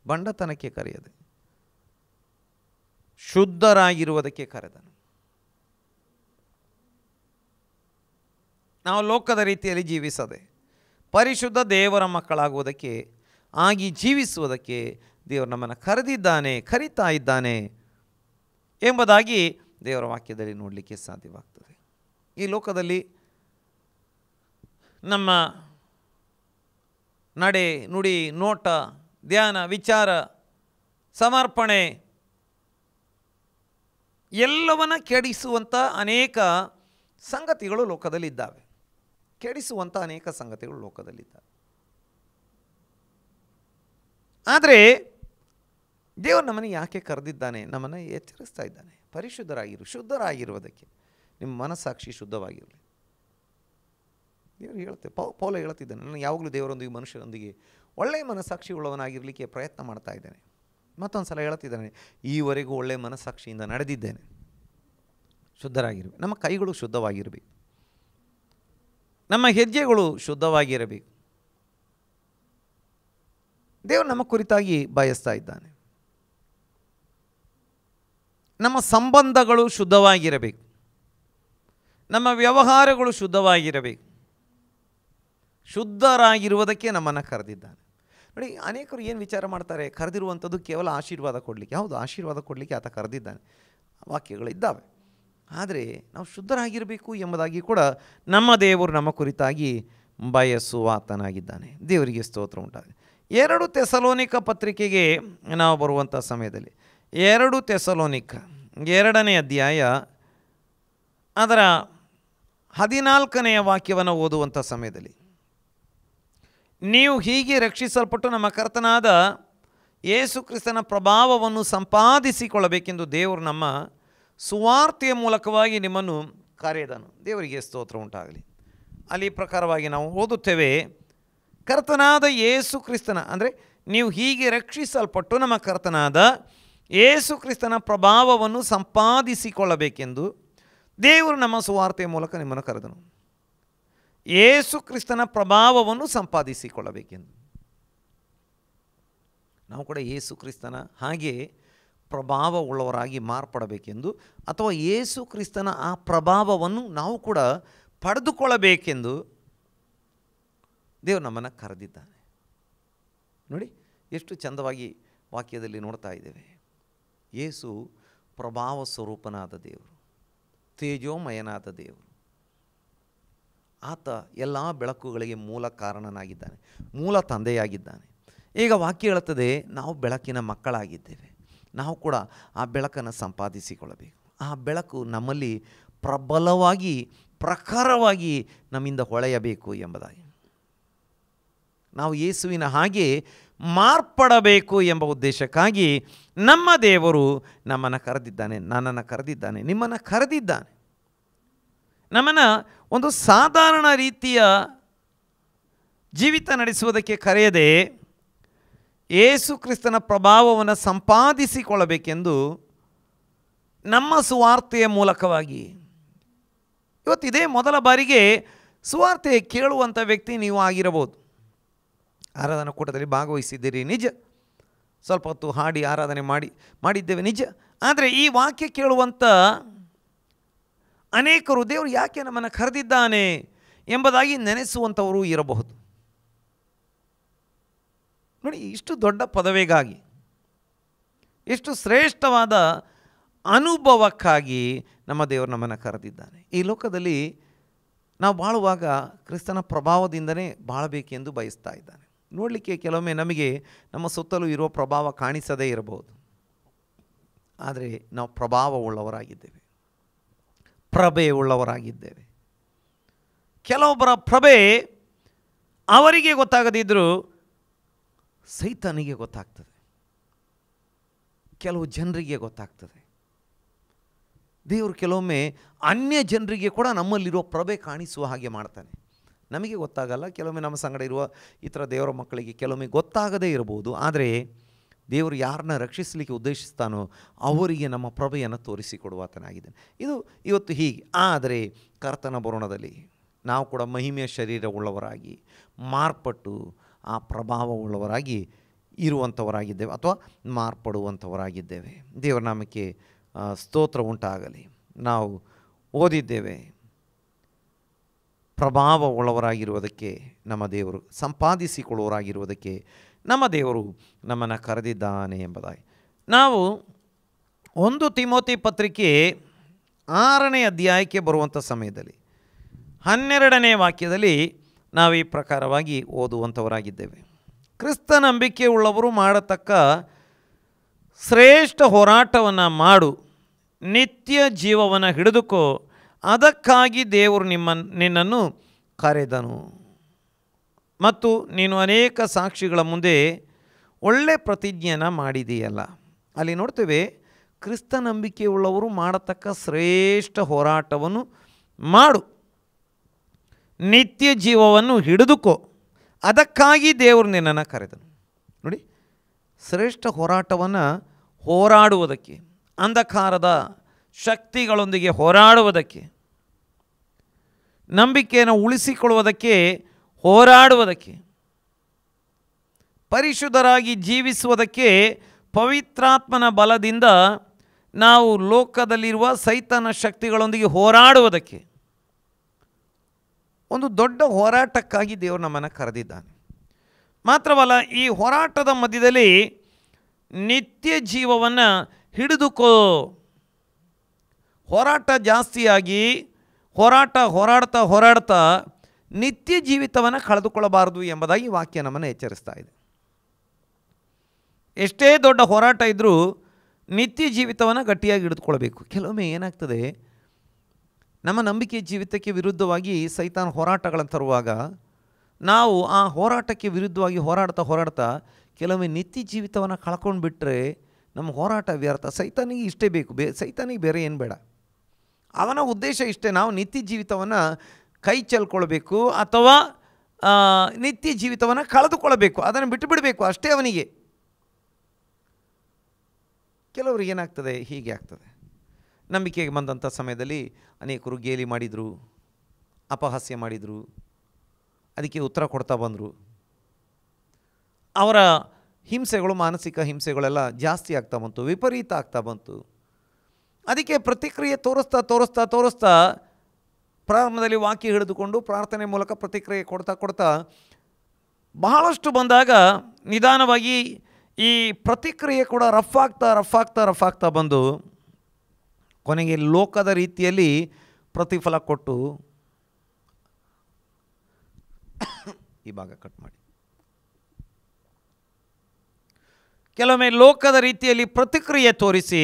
[SPEAKER 1] ಬಂಡತನಕ್ಕೆ ಕರೆಯದೆ ಶುದ್ಧರಾಗಿರುವುದಕ್ಕೆ ಕರೆದನು. ನಾವು ಲೋಕದ ರೀತಿಯಲ್ಲಿ ಜೀವಿಸದೆ ಪರಿಶುದ್ಧ ದೇವರ ಮಕ್ಕಳಾಗುವುದಕ್ಕೆ, ಆಗಿ ಜೀವಿಸುವುದಕ್ಕೆ ದೇವರು ನಮ್ಮನ್ನು ಕರೀತಾ ಇದ್ದಾನೆ ಎಂಬುದಾಗಿ ದೇವರ ವಾಕ್ಯದಲ್ಲಿ ನೋಡಲಿಕ್ಕೆ ಸಾಧ್ಯವಾಗ್ತದೆ. ಈ ಲೋಕದಲ್ಲಿ ನಮ್ಮ ನಡೆ, ನುಡಿ, ನೋಟ, ಧ್ಯಾನ, ವಿಚಾರ, ಸಮರ್ಪಣೆ ಎಲ್ಲವನ್ನ ಕೆಡಿಸುವಂಥ ಅನೇಕ ಸಂಗತಿಗಳು ಲೋಕದಲ್ಲಿದ್ದಾವೆ. ಆದರೆ ದೇವರು ನಮ್ಮನ್ನು ಯಾಕೆ ಕರೆದಿದ್ದಾನೆ? ನಮ್ಮನ್ನು ಎಚ್ಚರಿಸ್ತಾ ಇದ್ದಾನೆ, ಶುದ್ಧರಾಗಿರುವುದಕ್ಕೆ. ನಿಮ್ಮ ಮನಸ್ಸಾಕ್ಷಿ ಶುದ್ಧವಾಗಿರಲಿ. ದೇವರು ಹೇಳ್ತೇವೆ, ಪೌಲ ಹೇಳ್ತಿದ್ದಾನೆ, ನಾನು ಯಾವಾಗಲೂ ದೇವರೊಂದಿಗೆ ಮನುಷ್ಯರೊಂದಿಗೆ ಒಳ್ಳೆಯ ಮನಸ್ಸಾಕ್ಷಿ ಉಳ್ಳವನಾಗಿರಲಿಕ್ಕೆ ಪ್ರಯತ್ನ ಮಾಡ್ತಾ ಇದ್ದೇನೆ. ಮತ್ತೊಂದು ಸಲ ಹೇಳ್ತಿದ್ದಾನೆ, ಈವರೆಗೂ ಒಳ್ಳೆಯ ಮನಸ್ಸಾಕ್ಷಿಯಿಂದ ನಡೆದಿದ್ದೇನೆ. ಶುದ್ಧರಾಗಿರಬೇಕು, ನಮ್ಮ ಕೈಗಳು ಶುದ್ಧವಾಗಿರಬೇಕು, ನಮ್ಮ ಹೆಜ್ಜೆಗಳು ಶುದ್ಧವಾಗಿರಬೇಕು. ದೇವರು ನಮ್ಮ ಕುರಿತಾಗಿ ಬಯಸ್ತಾ ಇದ್ದಾನೆ. ನಮ್ಮ ಸಂಬಂಧಗಳು ಶುದ್ಧವಾಗಿರಬೇಕು, ನಮ್ಮ ವ್ಯವಹಾರಗಳು ಶುದ್ಧವಾಗಿರಬೇಕು. ಶುದ್ಧರಾಗಿರುವುದಕ್ಕೆ ನಮ್ಮನ್ನು ಕರೆದಿದ್ದಾನೆ. ನೋಡಿ, ಅನೇಕರು ಏನು ವಿಚಾರ ಮಾಡ್ತಾರೆ, ಕರೆದಿರುವಂಥದ್ದು ಕೇವಲ ಆಶೀರ್ವಾದ ಕೊಡಲಿಕ್ಕೆ. ಹೌದು, ಆಶೀರ್ವಾದ ಕೊಡಲಿಕ್ಕೆ ಆತ ಕರೆದಿದ್ದಾನೆ, ವಾಕ್ಯಗಳಿದ್ದಾವೆ. ಆದರೆ ನಾವು ಶುದ್ಧರಾಗಿರಬೇಕು ಎಂಬುದಾಗಿ ಕೂಡ ನಮ್ಮ ದೇವರು ನಮ್ಮ ಕುರಿತಾಗಿ ಬಯಸುವ ಆತನಾಗಿದ್ದಾನೆ. ದೇವರಿಗೆ ಸ್ತೋತ್ರ ಉಂಟಾಗಲಿ. 2 ಥೆಸಲೋನಿಕ ಪತ್ರಿಕೆಗೆ ನಾವು ಬರುವಂಥ ಸಮಯದಲ್ಲಿ 2 ಥೆಸಲೋನಿಕ 2ನೇ ಅಧ್ಯಾಯ ಅದರ 14ನೆಯ ವಾಕ್ಯವನ್ನು ಓದುವಂಥ ಸಮಯದಲ್ಲಿ, ನೀವು ಹೀಗೆ ರಕ್ಷಿಸಲ್ಪಟ್ಟು ನಮ್ಮ ಕರ್ತನಾದ ಯೇಸು ಕ್ರಿಸ್ತನ ಪ್ರಭಾವವನ್ನು ಸಂಪಾದಿಸಿಕೊಳ್ಳಬೇಕೆಂದು ದೇವರು ನಮ್ಮ ಸುವಾರ್ತೆಯ ಮೂಲಕವಾಗಿ ನಿಮ್ಮನ್ನು ಕರೆದನು. ದೇವರಿಗೆ ಸ್ತೋತ್ರ ಉಂಟಾಗಲಿ. ಅಲ್ಲಿ ಪ್ರಕಾರವಾಗಿ ನಾವು ಓದುತ್ತೇವೆ, ಕರ್ತನಾದ ಯೇಸು ಕ್ರಿಸ್ತನ, ಅಂದರೆ ನೀವು ಹೀಗೆ ರಕ್ಷಿಸಲ್ಪಟ್ಟು ನಮ್ಮ ಕರ್ತನಾದ ಯೇಸು ಕ್ರಿಸ್ತನ ಪ್ರಭಾವವನ್ನು ಸಂಪಾದಿಸಿಕೊಳ್ಳಬೇಕೆಂದು ದೇವರು ನಮ್ಮ ಸುವಾರ್ತೆಯ ಮೂಲಕ ನಿಮ್ಮನ್ನು ಕರೆದನು. ಯೇಸು ಕ್ರಿಸ್ತನ ಪ್ರಭಾವವನ್ನು ಸಂಪಾದಿಸಿಕೊಳ್ಳಬೇಕೆಂದು. ನಾವು ಕೂಡ ಯೇಸು ಕ್ರಿಸ್ತನ ಹಾಗೆ ಪ್ರಭಾವವುಳ್ಳವರಾಗಿ ಮಾರ್ಪಡಬೇಕೆಂದು, ಅಥವಾ ಯೇಸು ಕ್ರಿಸ್ತನ ಆ ಪ್ರಭಾವವನ್ನು ನಾವು ಕೂಡ ಪಡೆದುಕೊಳ್ಳಬೇಕೆಂದು ದೇವರು ನಮ್ಮನ್ನು ಕರೆದಿದ್ದಾನೆ. ನೋಡಿ ಎಷ್ಟು ಚಂದವಾಗಿ ವಾಕ್ಯದಲ್ಲಿ ನೋಡ್ತಾ ಇದ್ದೇವೆ. ಯೇಸು ಪ್ರಭಾವ ಸ್ವರೂಪನಾದ ದೇವರು, ತೇಜೋಮಯನಾದ ದೇವರು. ಆತ ಎಲ್ಲ ಬೆಳಕುಗಳಿಗೆ ಮೂಲ ಕಾರಣನಾಗಿದ್ದಾನೆ, ಮೂಲ ತಂದೆಯಾಗಿದ್ದಾನೆ. ಈಗ ವಾಕ್ಯ ಹೇಳುತ್ತದೆ, ನಾವು ಬೆಳಕಿನ ಮಕ್ಕಳಾಗಿದ್ದೇವೆ. ನಾವು ಕೂಡ ಆ ಬೆಳಕನ್ನು ಸಂಪಾದಿಸಿಕೊಳ್ಳಬೇಕು. ಆ ಬೆಳಕು ನಮ್ಮಲ್ಲಿ ಪ್ರಬಲವಾಗಿ ಪ್ರಖರವಾಗಿ ನಮ್ಮಿಂದ ಹೊಳೆಯಬೇಕು ಎಂಬುದಾಗಿ. ನಾವು ಯೇಸುವಿನ ಹಾಗೆ ಮಾರ್ಪಡಬೇಕು ಎಂಬ ಉದ್ದೇಶಕ್ಕಾಗಿ ನಮ್ಮ ದೇವರು ನಮ್ಮನ್ನು ಕರೆದಿದ್ದಾನೆ, ನನ್ನನ್ನು ಕರೆದಿದ್ದಾನೆ, ನಿಮ್ಮನ್ನು ಕರೆದಿದ್ದಾನೆ. ನಮ್ಮನ್ನು ಒಂದು ಸಾಧಾರಣ ರೀತಿಯ ಜೀವಿತ ನಡೆಸುವುದಕ್ಕೆ ಕರೆಯದೆ ಯೇಸು ಕ್ರಿಸ್ತನ ಪ್ರಭಾವವನ್ನು ಸಂಪಾದಿಸಿಕೊಳ್ಳಬೇಕೆಂದು ನಮ್ಮ ಸುವಾರ್ತೆಯ ಮೂಲಕವಾಗಿ. ಇವತ್ತಿದೇ ಮೊದಲ ಬಾರಿಗೆ ಸುವಾರ್ತೆ ಕೇಳುವಂಥ ವ್ಯಕ್ತಿ ನೀವು ಆಗಿರಬಹುದು. ಆರಾಧನಾ ಕೂಟದಲ್ಲಿ ಭಾಗವಹಿಸಿದ್ದೀರಿ, ನಿಜ. ಸ್ವಲ್ಪ ಹೊತ್ತು ಹಾಡಿ ಆರಾಧನೆ ಮಾಡಿದ್ದೇವೆ, ನಿಜ. ಆದರೆ ಈ ವಾಕ್ಯ ಕೇಳುವಂಥ ಅನೇಕರು ದೇವರು ಯಾಕೆ ನಮ್ಮನ್ನು ಕರೆದಿದ್ದಾನೆ ಎಂಬುದಾಗಿ ನೆನೆಸುವಂಥವರು ಇರಬಹುದು. ನೋಡಿ, ಇಷ್ಟು ದೊಡ್ಡ ಪದವಿಗಾಗಿ, ಎಷ್ಟು ಶ್ರೇಷ್ಠವಾದ ಅನುಭವಕ್ಕಾಗಿ ನಮ್ಮ ದೇವರು ನಮ್ಮನ್ನು ಕರೆದಿದ್ದಾನೆ. ಈ ಲೋಕದಲ್ಲಿ ನಾವು ಬಾಳುವಾಗ ಕ್ರಿಸ್ತನ ಪ್ರಭಾವದಿಂದನೇ ಬಾಳಬೇಕೆಂದು ಬಯಸ್ತಾ ಇದ್ದಾನೆ. ನೋಡಲಿಕ್ಕೆ ಕೆಲವೊಮ್ಮೆ ನಮಗೆ ನಮ್ಮ ಸುತ್ತಲೂ ಇರುವ ಪ್ರಭಾವ ಕಾಣಿಸದೇ ಇರಬಹುದು, ಆದರೆ ನಾವು ಪ್ರಭಾವವುಳ್ಳವರಾಗಿದ್ದೇವೆ, ಪ್ರಭೆ ಉಳ್ಳವರಾಗಿದ್ದೇವೆ. ಕೆಲವೊಬ್ಬರ ಪ್ರಭೆ ಅವರಿಗೆ ಗೊತ್ತಾಗದಿದ್ದರೂ ಸೈತಾನಿಗೆ ಗೊತ್ತಾಗ್ತದೆ, ಕೆಲವು ಜನರಿಗೆ ಗೊತ್ತಾಗ್ತದೆ. ದೇವರು ಕೆಲವೊಮ್ಮೆ ಅನ್ಯ ಜನರಿಗೆ ಕೂಡ ನಮ್ಮಲ್ಲಿರುವ ಪ್ರಭೆ ಕಾಣಿಸುವ ಹಾಗೆ ಮಾಡ್ತಾನೆ. ನಮಗೆ ಗೊತ್ತಾಗಲ್ಲ, ಕೆಲವೊಮ್ಮೆ ನಮ್ಮ ಸಂಗಡ ಇರುವ ಇತರ ದೇವರ ಮಕ್ಕಳಿಗೆ ಕೆಲವೊಮ್ಮೆ ಗೊತ್ತಾಗದೇ ಇರಬಹುದು. ಆದರೆ ದೇವರು ಯಾರನ್ನ ರಕ್ಷಿಸಲಿಕ್ಕೆ ಉದ್ದೇಶಿಸ್ತಾನೋ ಅವರಿಗೆ ನಮ್ಮ ಪ್ರಭೆಯನ್ನು ತೋರಿಸಿಕೊಡುವಾತನಾಗಿದ್ದಾನೆ. ಇದು ಇವತ್ತು ಹೀಗೆ. ಆದರೆ ಕರ್ತನ ಬರೋಣದಲ್ಲಿ ನಾವು ಕೂಡ ಮಹಿಮೆಯ ಶರೀರವುಳ್ಳವರಾಗಿ ಮಾರ್ಪಟ್ಟು ಆ ಪ್ರಭಾವವುಳ್ಳವರಾಗಿ ಇರುವಂಥವರಾಗಿದ್ದೇವೆ, ಅಥವಾ ಮಾರ್ಪಡುವಂಥವರಾಗಿದ್ದೇವೆ. ದೇವರ ನಾಮಕ್ಕೆ ಸ್ತೋತ್ರ ಉಂಟಾಗಲಿ. ನಾವು ಓದಿದ್ದೇವೆ, ಪ್ರಭಾವವುಳ್ಳವರಾಗಿರುವುದಕ್ಕೆ ನಮ್ಮ ದೇವರು, ಸಂಪಾದಿಸಿಕೊಳ್ಳುವವರಾಗಿರುವುದಕ್ಕೆ ನಮ್ಮ ದೇವರು ನಮ್ಮನ್ನು ಕರೆದಿದ್ದಾನೆ ಎಂಬುದಾಗಿ. ನಾವು 1 ತಿಮೋತಿ ಪತ್ರಿಕೆ 6ನೇ ಅಧ್ಯಾಯಕ್ಕೆ ಬರುವಂಥ ಸಮಯದಲ್ಲಿ 12ನೇ ವಾಕ್ಯದಲ್ಲಿ ನಾವು ಈ ಪ್ರಕಾರವಾಗಿ ಓದುವಂಥವರಾಗಿದ್ದೇವೆ. ಕ್ರಿಸ್ತ ನಂಬಿಕೆ ಉಳ್ಳವರು ಮಾಡತಕ್ಕ ಶ್ರೇಷ್ಠ ಹೋರಾಟವನ್ನು ಮಾಡು, ನಿತ್ಯ ಜೀವವನ್ನು ಹಿಡಿದುಕೋ, ಅದಕ್ಕಾಗಿ ದೇವರು ನಿನ್ನನ್ನು ಕರೆದನು ಮತ್ತು ನೀನು ಅನೇಕ ಸಾಕ್ಷಿಗಳ ಮುಂದೆ ಒಳ್ಳೆ ಪ್ರತಿಜ್ಞೆಯನ್ನು ಮಾಡಿದೆಯಲ್ಲ. ಅಲ್ಲಿ ನೋಡ್ತೇವೆ, ಕ್ರಿಸ್ತ ನಂಬಿಕೆಯುಳ್ಳವರು ಮಾಡತಕ್ಕ ಶ್ರೇಷ್ಠ ಹೋರಾಟವನ್ನು ಮಾಡು, ನಿತ್ಯ ಜೀವವನ್ನು ಹಿಡಿದುಕೋ, ಅದಕ್ಕಾಗಿ ದೇವರು ನಿನ್ನನ್ನು ಕರೆದನು. ನೋಡಿ, ಶ್ರೇಷ್ಠ ಹೋರಾಟವನ್ನು ಹೋರಾಡುವುದಕ್ಕೆ, ಅಂಧಕಾರದ ಶಕ್ತಿಗಳೊಂದಿಗೆ ಹೋರಾಡುವುದಕ್ಕೆ, ನಂಬಿಕೆಯನ್ನು ಉಳಿಸಿಕೊಳ್ಳುವುದಕ್ಕೆ, ಹೋರಾಡುವುದಕ್ಕೆ, ಪರಿಶುದ್ಧರಾಗಿ ಜೀವಿಸುವುದಕ್ಕೆ, ಪವಿತ್ರಾತ್ಮನ ಬಲದಿಂದ ನಾವು ಲೋಕದಲ್ಲಿರುವ ಸೈತಾನ ಶಕ್ತಿಗಳೊಂದಿಗೆ ಹೋರಾಡುವುದಕ್ಕೆ, ಒಂದು ದೊಡ್ಡ ಹೋರಾಟಕ್ಕಾಗಿ ದೇವರು ನಮ್ಮನ್ನು ಕರೆದಿದ್ದಾನೆ. ಮಾತ್ರವಲ್ಲ, ಈ ಹೋರಾಟದ ಮಧ್ಯದಲ್ಲಿ ನಿತ್ಯ ಜೀವವನ್ನು ಹಿಡಿದುಕೋ. ಹೋರಾಟ ಜಾಸ್ತಿಯಾಗಿ ಹೋರಾಡ್ತಾ ನಿತ್ಯ ಜೀವಿತವನ್ನು ಕಳೆದುಕೊಳ್ಳಬಾರದು ಎಂಬುದಾಗಿ ವಾಕ್ಯ ನಮ್ಮನ್ನು ಎಚ್ಚರಿಸ್ತಾ ಇದೆ. ಎಷ್ಟೇ ದೊಡ್ಡ ಹೋರಾಟ ಇದ್ದರೂ ನಿತ್ಯ ಜೀವಿತವನ್ನು ಗಟ್ಟಿಯಾಗಿ ಹಿಡಿದುಕೊಳ್ಬೇಕು. ಕೆಲವೊಮ್ಮೆ ಏನಾಗ್ತದೆ, ನಮ್ಮ ನಂಬಿಕೆ ಜೀವಿತಕ್ಕೆ ವಿರುದ್ಧವಾಗಿ ಸೈತಾನ ಹೋರಾಟಗಳನ್ನು ತರುವಾಗ ನಾವು ಆ ಹೋರಾಟಕ್ಕೆ ವಿರುದ್ಧವಾಗಿ ಹೋರಾಡ್ತಾ ಕೆಲವೊಮ್ಮೆ ನಿತ್ಯ ಜೀವಿತವನ್ನು ಕಳ್ಕೊಂಡು ಬಿಟ್ಟರೆ ನಮ್ಮ ಹೋರಾಟ ವ್ಯರ್ಥ. ಸೈತಾನಿಗೆ ಇಷ್ಟೇ ಬೇಕು, ಸೈತಾನಿಗೆ ಬೇರೆ ಏನು ಬೇಡ. ಅವನ ಉದ್ದೇಶ ಇಷ್ಟೇ, ನಾವು ನಿತ್ಯ ಜೀವಿತವನ್ನು ಕೈ ಚೆಲ್ಕೊಳ್ಬೇಕು ಅಥವಾ ನಿತ್ಯ ಜೀವಿತವನ್ನು ಕಳೆದುಕೊಳ್ಳಬೇಕು, ಅದನ್ನು ಬಿಟ್ಟು ಬಿಡಬೇಕು ಅಷ್ಟೇ ಅವನಿಗೆ. ಕೆಲವರಿಗೆ ಏನಾಗ್ತದೆ, ಹೀಗೆ ಆಗ್ತದೆ. ನಂಬಿಕೆಗೆ ಬಂದಂಥ ಸಮಯದಲ್ಲಿ ಅನೇಕರು ಗೇಲಿ ಮಾಡಿದರು, ಅಪಹಾಸ್ಯ ಮಾಡಿದರು, ಅದಕ್ಕೆ ಉತ್ತರ ಕೊಡ್ತಾ ಬಂದರು. ಅವರ ಹಿಂಸೆಗಳು, ಮಾನಸಿಕ ಹಿಂಸೆಗಳೆಲ್ಲ ಜಾಸ್ತಿ ಆಗ್ತಾ ಬಂತು, ವಿಪರೀತ ಆಗ್ತಾ ಬಂತು. ಅದಕ್ಕೆ ಪ್ರತಿಕ್ರಿಯೆ ತೋರಿಸ್ತಾ ಪ್ರಾರಂಭದಲ್ಲಿ ವಾಕ್ಯ ಹಿಡಿದುಕೊಂಡು ಪ್ರಾರ್ಥನೆ ಮೂಲಕ ಪ್ರತಿಕ್ರಿಯೆ ಕೊಡ್ತಾ ಬಹಳಷ್ಟು ಬಂದಾಗ ನಿಧಾನವಾಗಿ ಈ ಪ್ರತಿಕ್ರಿಯೆ ಕೂಡ ರಫ್ ಆಗ್ತಾ ಬಂದು ಕೊನೆಗೆ ಲೋಕದ ರೀತಿಯಲ್ಲಿ ಪ್ರತಿಫಲ ಕೊಟ್ಟು, ಈ ಭಾಗ ಕಟ್ ಮಾಡಿ, ಕೆಲವೊಮ್ಮೆ ಲೋಕದ ರೀತಿಯಲ್ಲಿ ಪ್ರತಿಕ್ರಿಯೆ ತೋರಿಸಿ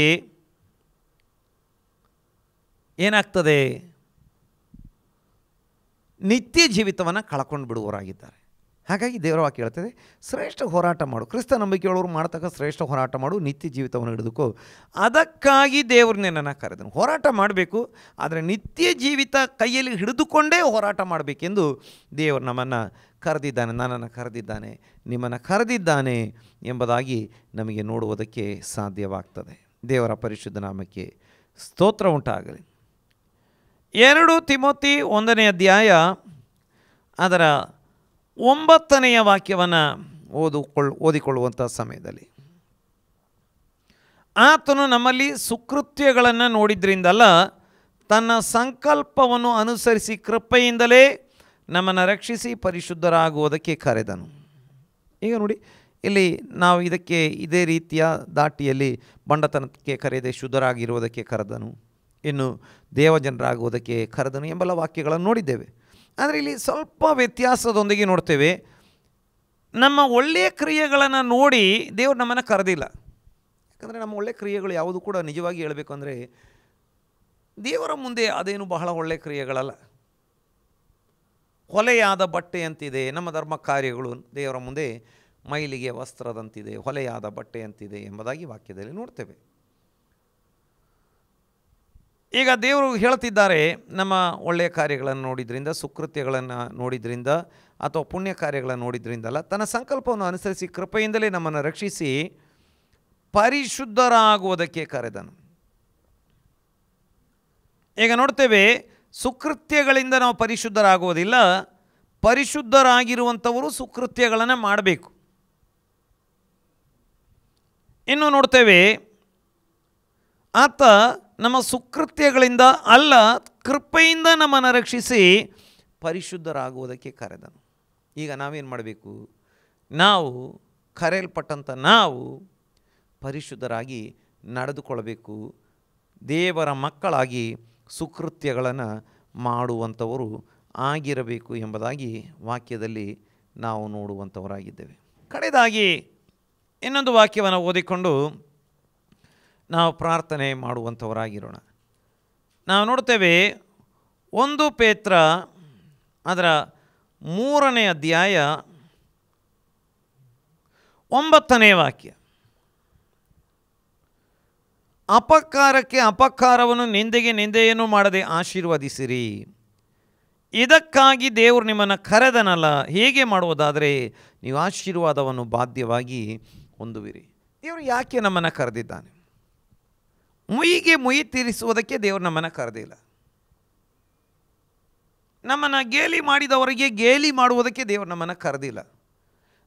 [SPEAKER 1] ಏನಾಗ್ತದೆ, ನಿತ್ಯ ಜೀವಿತವನ್ನು ಕಳ್ಕೊಂಡು ಬಿಡುವವರಾಗಿದ್ದಾರೆ. ಹಾಗಾಗಿ ದೇವರ ವಾಕ್ಯ ಹೇಳ್ತದೆ, ಶ್ರೇಷ್ಠ ಹೋರಾಟ ಮಾಡು. ಕ್ರಿಸ್ತ ನಂಬಿಕೆಯವರು ಮಾಡ್ತಕ್ಕ ಶ್ರೇಷ್ಠ ಹೋರಾಟ ಮಾಡು, ನಿತ್ಯ ಜೀವಿತವನ್ನು ಹಿಡಿದುಕೋ, ಅದಕ್ಕಾಗಿ ದೇವರು ನಿನ್ನನ್ನು ಕರೆದನು. ಹೋರಾಟ ಮಾಡಬೇಕು, ಆದರೆ ನಿತ್ಯ ಜೀವಿತ ಕೈಯಲ್ಲಿ ಹಿಡಿದುಕೊಂಡೇ ಹೋರಾಟ ಮಾಡಬೇಕೆಂದು ದೇವರು ನಮ್ಮನ್ನು ಕರೆದಿದ್ದಾನೆ, ನನ್ನನ್ನು ಕರೆದಿದ್ದಾನೆ, ನಿಮ್ಮನ್ನು ಕರೆದಿದ್ದಾನೆ ಎಂಬುದಾಗಿ ನಮಗೆ ನೋಡುವುದಕ್ಕೆ ಸಾಧ್ಯವಾಗ್ತದೆ. ದೇವರ ಪರಿಶುದ್ಧ ನಾಮಕ್ಕೆ ಸ್ತೋತ್ರ ಉಂಟಾಗಲಿ. 2 ತಿಮೋತಿ 1ನೇ ಅಧ್ಯಾಯ ಅದರ 9ನೇ ವಾಕ್ಯವನ್ನು ಓದಿಕೊಳ್ಳುವಂಥ ಸಮಯದಲ್ಲಿ, ಆತನು ನಮ್ಮಲ್ಲಿ ಸುಕೃತ್ಯಗಳನ್ನು ನೋಡಿದ್ರಿಂದಲ್ಲ, ತನ್ನ ಸಂಕಲ್ಪವನ್ನು ಅನುಸರಿಸಿ ಕೃಪೆಯಿಂದಲೇ ನಮ್ಮನ್ನು ರಕ್ಷಿಸಿ ಪರಿಶುದ್ಧರಾಗುವುದಕ್ಕೆ ಕರೆದನು. ಈಗ ನೋಡಿ, ಇಲ್ಲಿ ನಾವು ಇದಕ್ಕೆ ಇದೇ ರೀತಿಯ ದಾಟಿಯಲ್ಲಿ ಬಂಡತನಕ್ಕೆ ಕರೆಯದೆ ಶುದ್ಧರಾಗಿರುವುದಕ್ಕೆ ಕರೆದನು, ಇನ್ನು ದೇವಜನರಾಗುವುದಕ್ಕೆ ಕರೆದನು ಎಂಬೆಲ್ಲ ವಾಕ್ಯಗಳನ್ನು ನೋಡಿದ್ದೇವೆ. ಆದರೆ ಇಲ್ಲಿ ಸ್ವಲ್ಪ ವ್ಯತ್ಯಾಸದೊಂದಿಗೆ ನೋಡ್ತೇವೆ. ನಮ್ಮ ಒಳ್ಳೆಯ ಕ್ರಿಯೆಗಳನ್ನು ನೋಡಿ ದೇವರು ನಮ್ಮನ್ನು ಕರೆದಿಲ್ಲ. ಯಾಕಂದರೆ ನಮ್ಮ ಒಳ್ಳೆಯ ಕ್ರಿಯೆಗಳು ಯಾವುದು ಕೂಡ ನಿಜವಾಗಿ ಹೇಳಬೇಕು ಅಂದರೆ ದೇವರ ಮುಂದೆ ಅದೇನು ಬಹಳ ಒಳ್ಳೆಯ ಕ್ರಿಯೆಗಳಲ್ಲ. ಹೊಲೆಯಾದ ಬಟ್ಟೆಯಂತಿದೆ ನಮ್ಮ ಧರ್ಮ ಕಾರ್ಯಗಳು, ದೇವರ ಮುಂದೆ ಮೈಲಿಗೆ ವಸ್ತ್ರದಂತಿದೆ, ಹೊಲೆಯಾದ ಬಟ್ಟೆಯಂತಿದೆ ಎಂಬುದಾಗಿ ವಾಕ್ಯದಲ್ಲಿ ನೋಡ್ತೇವೆ. ಈಗ ದೇವರು ಹೇಳ್ತಿದ್ದಾರೆ, ನಮ್ಮ ಒಳ್ಳೆಯ ಕಾರ್ಯಗಳನ್ನು ನೋಡಿದ್ರಿಂದ, ಸುಕೃತ್ಯಗಳನ್ನು ನೋಡಿದ್ರಿಂದ ಅಥವಾ ಪುಣ್ಯ ಕಾರ್ಯಗಳನ್ನು ನೋಡಿದ್ರಿಂದಲ್ಲ, ತನ್ನ ಸಂಕಲ್ಪವನ್ನು ಅನುಸರಿಸಿ ಕೃಪೆಯಿಂದಲೇ ನಮ್ಮನ್ನು ರಕ್ಷಿಸಿ ಪರಿಶುದ್ಧರಾಗುವುದಕ್ಕೆ ಕರೆದನು. ಈಗ ನೋಡ್ತೇವೆ, ಸುಕೃತ್ಯಗಳಿಂದ ನಾವು ಪರಿಶುದ್ಧರಾಗುವುದಿಲ್ಲ, ಪರಿಶುದ್ಧರಾಗಿರುವಂಥವರು ಸುಕೃತ್ಯಗಳನ್ನು ಮಾಡಬೇಕು. ಇನ್ನು ನೋಡ್ತೇವೆ, ಆತ ನಮ್ಮ ಸುಕೃತ್ಯಗಳಿಂದ ಅಲ್ಲ, ಕೃಪೆಯಿಂದ ನಮ್ಮನ್ನು ರಕ್ಷಿಸಿ ಪರಿಶುದ್ಧರಾಗುವುದಕ್ಕೆ ಕರೆದನು. ಈಗ ನಾವೇನು ಮಾಡಬೇಕು? ನಾವು ಕರೆಯಲ್ಪಟ್ಟಂಥ ನಾವು ಪರಿಶುದ್ಧರಾಗಿ ನಡೆದುಕೊಳ್ಳಬೇಕು, ದೇವರ ಮಕ್ಕಳಾಗಿ ಸುಕೃತ್ಯಗಳನ್ನು ಮಾಡುವಂಥವರು ಆಗಿರಬೇಕು ಎಂಬುದಾಗಿ ವಾಕ್ಯದಲ್ಲಿ ನಾವು ನೋಡುವಂಥವರಾಗಿದ್ದೇವೆ. ಕಡೆಯದಾಗಿ ಇನ್ನೊಂದು ವಾಕ್ಯವನ್ನು ಓದಿಕೊಂಡು ನಾವು ಪ್ರಾರ್ಥನೆ ಮಾಡುವಂಥವರಾಗಿರೋಣ. ನಾವು ನೋಡ್ತೇವೆ 1 ಪೇತ್ರ ಅದರ 3ನೇ ಅಧ್ಯಾಯ 9ನೇ ವಾಕ್ಯ, ಅಪಕಾರಕ್ಕೆ ಅಪಕಾರವನ್ನು, ನಿಂದೆಗೆ ನಿಂದೆಯನ್ನು ಮಾಡದೆ ಆಶೀರ್ವದಿಸಿರಿ. ಇದಕ್ಕಾಗಿ ದೇವರು ನಿಮ್ಮನ್ನು ಕರೆದನಲ್ಲ. ಹೇಗೆ ಮಾಡುವುದಾದರೆ ನೀವು ಆಶೀರ್ವಾದವನ್ನು ಬಾಧ್ಯವಾಗಿ ಹೊಂದುವಿರಿ. ದೇವರು ಯಾಕೆ ನಮ್ಮನ್ನು ಕರೆದಿದ್ದಾನೆ? ಮುಯಿಗೆ ಮುಯಿ ತೀರಿಸುವುದಕ್ಕೆ ದೇವರು ನಮ್ಮನ್ನು ಕರೆದಿಲ್ಲ. ನಮ್ಮನ್ನು ಗೇಲಿ ಮಾಡಿದವರಿಗೆ ಗೇಲಿ ಮಾಡುವುದಕ್ಕೆ ದೇವರು ನಮ್ಮನ್ನು ಕರೆದಿಲ್ಲ.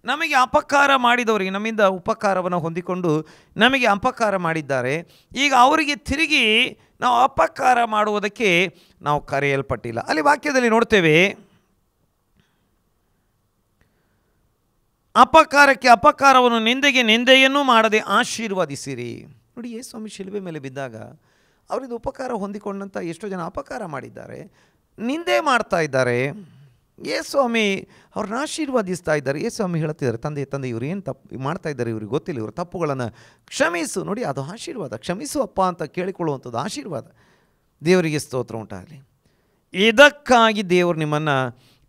[SPEAKER 1] ನಮಗೆ ಅಪಕಾರ ಮಾಡಿದವರಿಗೆ, ನಮ್ಮಿಂದ ಉಪಕಾರವನ್ನು ಹೊಂದಿಕೊಂಡು ನಮಗೆ ಅಪಕಾರ ಮಾಡಿದ್ದಾರೆ, ಈಗ ಅವರಿಗೆ ತಿರುಗಿ ನಾವು ಅಪಕಾರ ಮಾಡುವುದಕ್ಕೆ ನಾವು ಕರೆಯಲ್ಪಟ್ಟಿಲ್ಲ. ಅಲ್ಲಿ ವಾಕ್ಯದಲ್ಲಿ ನೋಡ್ತೇವೆ, ಅಪಕಾರಕ್ಕೆ ಅಪಕಾರವನ್ನು, ನಿಂದೆಗೆ ನಿಂದೆಯನ್ನು ಮಾಡದೆ ಆಶೀರ್ವದಿಸಿರಿ. ನೋಡಿ, ಯೇಸು ಸ್ವಾಮಿ ಶಿಲುಬೆ ಮೇಲೆ ಬಿದ್ದಾಗ ಅವರಿಂದ ಉಪಕಾರ ಹೊಂದಿಕೊಂಡಂಥ ಎಷ್ಟೋ ಜನ ಅಪಕಾರ ಮಾಡಿದ್ದಾರೆ, ನಿಂದೆ ಮಾಡ್ತಾ ಇದ್ದಾರೆ. ಯೇಸು ಸ್ವಾಮಿ ಅವ್ರನ್ನ ಆಶೀರ್ವಾದಿಸ್ತಾ ಇದ್ದಾರೆ. ಯೇಸು ಸ್ವಾಮಿ ಹೇಳ್ತಿದ್ದಾರೆ, ತಂದೆ ಇವರು ಏನು ತಪ್ಪು ಮಾಡ್ತಾ ಇದ್ದಾರೆ, ಇವ್ರಿಗೆ ಗೊತ್ತಿಲ್ಲ, ಇವ್ರ ತಪ್ಪುಗಳನ್ನು ಕ್ಷಮಿಸು. ನೋಡಿ, ಅದು ಆಶೀರ್ವಾದ. ಕ್ಷಮಿಸು ಅಪ್ಪ ಅಂತ ಕೇಳಿಕೊಳ್ಳುವಂಥದ್ದು ಆಶೀರ್ವಾದ. ದೇವರಿಗೆ ಸ್ತೋತ್ರ ಉಂಟಾಗಲಿ. ಇದಕ್ಕಾಗಿ ದೇವರು ನಿಮ್ಮನ್ನು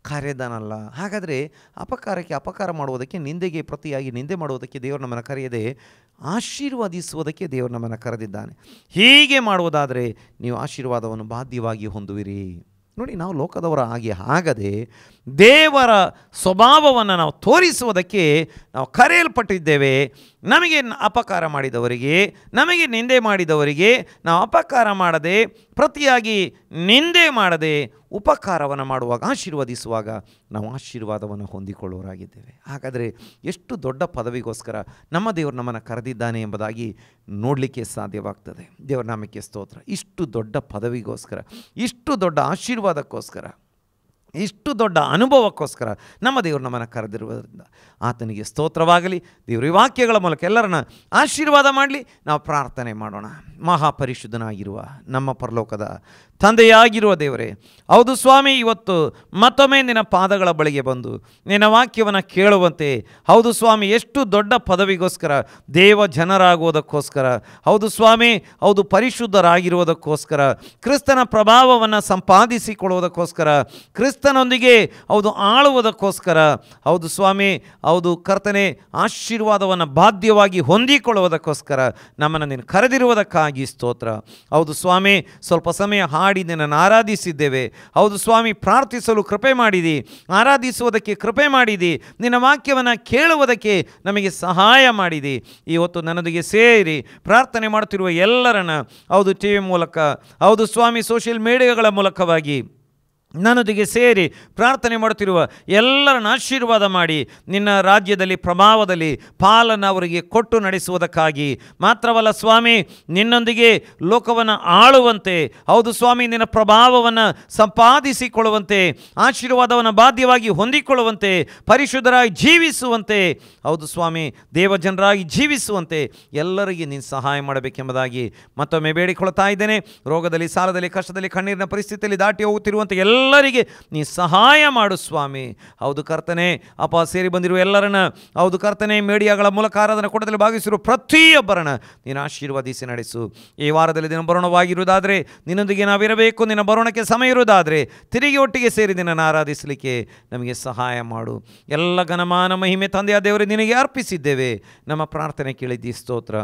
[SPEAKER 1] ಕರೆದನಲ್ಲ. ಹಾಗಾದರೆ ಅಪಕಾರಕ್ಕೆ ಅಪಕಾರ ಮಾಡುವುದಕ್ಕೆ, ನಿಂದೆಗೆ ಪ್ರತಿಯಾಗಿ ನಿಂದೆ ಮಾಡುವುದಕ್ಕೆ ದೇವರು ನಮ್ಮನ್ನು ಕರೆಯದೆ ಆಶೀರ್ವದಿಸುವುದಕ್ಕೆ ದೇವರು ನಮ್ಮನ್ನು ಕರೆದಿದ್ದಾನೆ. ಹೀಗೆ ಮಾಡುವುದಾದರೆ ನೀವು ಆಶೀರ್ವಾದವನ್ನು ಬಾಧ್ಯವಾಗಿ ಹೊಂದುವಿರಿ. ನೋಡಿ, ನಾವು ಲೋಕದವರ ಹಾಗೆ ಆಗದೆ ದೇವರ ಸ್ವಭಾವವನ್ನು ನಾವು ತೋರಿಸುವುದಕ್ಕೆ ನಾವು ಕರೆಯಲ್ಪಟ್ಟಿದ್ದೇವೆ. ನಮಗೆ ಅಪಕಾರ ಮಾಡಿದವರಿಗೆ, ನಮಗೆ ನಿಂದೆ ಮಾಡಿದವರಿಗೆ ನಾವು ಅಪಕಾರ ಮಾಡದೆ, ಪ್ರತಿಯಾಗಿ ನಿಂದೆ ಮಾಡದೆ ಉಪಕಾರವನ್ನು ಮಾಡುವಾಗ, ಆಶೀರ್ವದಿಸುವಾಗ ನಾವು ಆಶೀರ್ವಾದವನ್ನು ಹೊಂದಿಕೊಳ್ಳುವರಾಗಿದ್ದೇವೆ. ಹಾಗಾದರೆ ಎಷ್ಟು ದೊಡ್ಡ ಪದವಿಗೋಸ್ಕರ ನಮ್ಮ ದೇವರು ನಮ್ಮನ್ನು ಕರೆದಿದ್ದಾನೆ ಎಂಬುದಾಗಿ ನೋಡಲಿಕ್ಕೆ ಸಾಧ್ಯವಾಗ್ತದೆ. ದೇವರ ನಾಮಕ್ಕೆ ಸ್ತೋತ್ರ. ಇಷ್ಟು ದೊಡ್ಡ ಪದವಿಗೋಸ್ಕರ, ಇಷ್ಟು ದೊಡ್ಡ ಆಶೀರ್ವಾದಕ್ಕೋಸ್ಕರ, ಇಷ್ಟು ದೊಡ್ಡ ಅನುಭವಕ್ಕೋಸ್ಕರ ನಮ್ಮ ದೇವರು ನಮ್ಮನ್ನು ಕರೆದಿರುವುದರಿಂದ ಆತನಿಗೆ ಸ್ತೋತ್ರವಾಗಲಿ. ದೇವರು ಈ ವಾಕ್ಯಗಳ ಮೂಲಕ ಎಲ್ಲರನ್ನ ಆಶೀರ್ವಾದ ಮಾಡಲಿ. ನಾವು ಪ್ರಾರ್ಥನೆ ಮಾಡೋಣ. ಮಹಾಪರಿಶುದ್ಧನಾಗಿರುವ ನಮ್ಮ ಪರಲೋಕದ ತಂದೆಯಾಗಿರುವ ದೇವರೇ, ಹೌದು ಸ್ವಾಮಿ, ಇವತ್ತು ಮತ್ತೊಮ್ಮೆ ನಿನ್ನ ಪಾದಗಳ ಬಳಿಗೆ ಬಂದು ನಿನ್ನ ವಾಕ್ಯವನ್ನು ಕೇಳುವಂತೆ, ಹೌದು ಸ್ವಾಮಿ, ಎಷ್ಟು ದೊಡ್ಡ ಪದವಿಗೋಸ್ಕರ, ದೇವ ಜನರಾಗುವುದಕ್ಕೋಸ್ಕರ, ಹೌದು ಸ್ವಾಮಿ, ಹೌದು ಪರಿಶುದ್ಧರಾಗಿರುವುದಕ್ಕೋಸ್ಕರ, ಕ್ರಿಸ್ತನ ಪ್ರಭಾವವನ್ನು ಸಂಪಾದಿಸಿಕೊಳ್ಳುವುದಕ್ಕೋಸ್ಕರ, ಕ್ರಿಸ್ತನೊಂದಿಗೆ ಹೌದು ಆಳುವುದಕ್ಕೋಸ್ಕರ, ಹೌದು ಸ್ವಾಮಿ, ಹೌದು ಕರ್ತನೆ, ಆಶೀರ್ವಾದವನ್ನು ಬಾಧ್ಯವಾಗಿ ಹೊಂದಿಕೊಳ್ಳುವುದಕ್ಕೋಸ್ಕರ ನಮ್ಮನ್ನು ನೀನು ಕರೆದಿರುವುದಕ್ಕಾಗಿ ಸ್ತೋತ್ರ. ಹೌದು ಸ್ವಾಮಿ, ಸ್ವಲ್ಪ ಸಮಯ ಹಾಡಿ ನಿನ್ನನ್ನು ಆರಾಧಿಸಿದ್ದೇವೆ. ಹೌದು ಸ್ವಾಮಿ, ಪ್ರಾರ್ಥಿಸಲು ಕೃಪೆ ಮಾಡಿದಿ, ಆರಾಧಿಸುವುದಕ್ಕೆ ಕೃಪೆ ಮಾಡಿದಿ, ನಿನ್ನ ವಾಕ್ಯವನ್ನು ಕೇಳುವುದಕ್ಕೆ ನಮಗೆ ಸಹಾಯ ಮಾಡಿದಿ. ಇವತ್ತು ನನ್ನೊಂದಿಗೆ ಸೇರಿ ಪ್ರಾರ್ಥನೆ ಮಾಡುತ್ತಿರುವ ಎಲ್ಲರನ್ನ, ಹೌದು ಟಿವಿ ಮೂಲಕ, ಹೌದು ಸ್ವಾಮಿ, ಸೋಷಿಯಲ್ ಮೀಡಿಯಾಗಳ ಮೂಲಕವಾಗಿ ನನ್ನೊಂದಿಗೆ ಸೇರಿ ಪ್ರಾರ್ಥನೆ ಮಾಡುತ್ತಿರುವ ಎಲ್ಲರನ್ನು ಆಶೀರ್ವಾದ ಮಾಡಿ ನಿನ್ನ ರಾಜ್ಯದಲ್ಲಿ, ಪ್ರಭಾವದಲ್ಲಿ ಪಾಲನ್ನು ಅವರಿಗೆ ಕೊಟ್ಟು ನಡೆಸುವುದಕ್ಕಾಗಿ ಮಾತ್ರವಲ್ಲ ಸ್ವಾಮಿ, ನಿನ್ನೊಂದಿಗೆ ಲೋಕವನ್ನು ಆಳುವಂತೆ, ಹೌದು ಸ್ವಾಮಿ, ನಿನ್ನ ಪ್ರಭಾವವನ್ನು ಸಂಪಾದಿಸಿಕೊಳ್ಳುವಂತೆ, ಆಶೀರ್ವಾದವನ್ನು ಬಾಧ್ಯವಾಗಿ ಹೊಂದಿಕೊಳ್ಳುವಂತೆ, ಪರಿಶುದ್ಧರಾಗಿ ಜೀವಿಸುವಂತೆ, ಹೌದು ಸ್ವಾಮಿ, ದೇವಜನರಾಗಿ ಜೀವಿಸುವಂತೆ ಎಲ್ಲರಿಗೆ ನೀನು ಸಹಾಯ ಮಾಡಬೇಕೆಂಬುದಾಗಿ ಮತ್ತೊಮ್ಮೆ ಬೇಡಿಕೊಳ್ತಾ ಇದ್ದೇನೆ. ರೋಗದಲ್ಲಿ, ಸಾಲದಲ್ಲಿ, ಕಷ್ಟದಲ್ಲಿ, ಕಣ್ಣೀರಿನ ಪರಿಸ್ಥಿತಿಯಲ್ಲಿ ದಾಟಿ ಹೋಗುತ್ತಿರುವಂಥ ಎಲ್ಲರಿಗೆ ನೀ ಸಹಾಯ ಮಾಡು ಸ್ವಾಮಿ. ಹೌದು ಕರ್ತನೆ, ಅಪ್ಪ, ಸೇರಿ ಬಂದಿರುವ ಎಲ್ಲರನ್ನ, ಹೌದು ಕರ್ತನೆ, ಮೀಡಿಯಾಗಳ ಮೂಲಕ ಆರಾಧನಾ ಕೂಟದಲ್ಲಿ ಭಾಗಿಸಿರುವ ಪ್ರತಿಯೊಬ್ಬರನ್ನ ನೀನು ಆಶೀರ್ವದಿಸಿ ನಡೆಸು. ಈ ವಾರದಲ್ಲಿ ದಿನ ಬರೋಣವಾಗಿರುವುದಾದರೆ, ನಿನ್ನೊಂದಿಗೆ ನಾವಿರಬೇಕು, ನಿನ್ನ ಬರೋಣಕ್ಕೆ ಸಮಯ ಇರುವುದಾದರೆ ತಿರುಗಿ ಒಟ್ಟಿಗೆ ಸೇರಿ ನಿನ್ನನ್ನು ಆರಾಧಿಸಲಿಕ್ಕೆ ನಮಗೆ ಸಹಾಯ ಮಾಡು. ಎಲ್ಲ ಘನಮಾನ ಮಹಿಮೆ ತಂದೆಯ ದೇವರೇ ನಿನಗೆ ಅರ್ಪಿಸಿದ್ದೇವೆ. ನಮ್ಮ ಪ್ರಾರ್ಥನೆ ಕೇಳಿದ್ದಿ, ಸ್ತೋತ್ರ.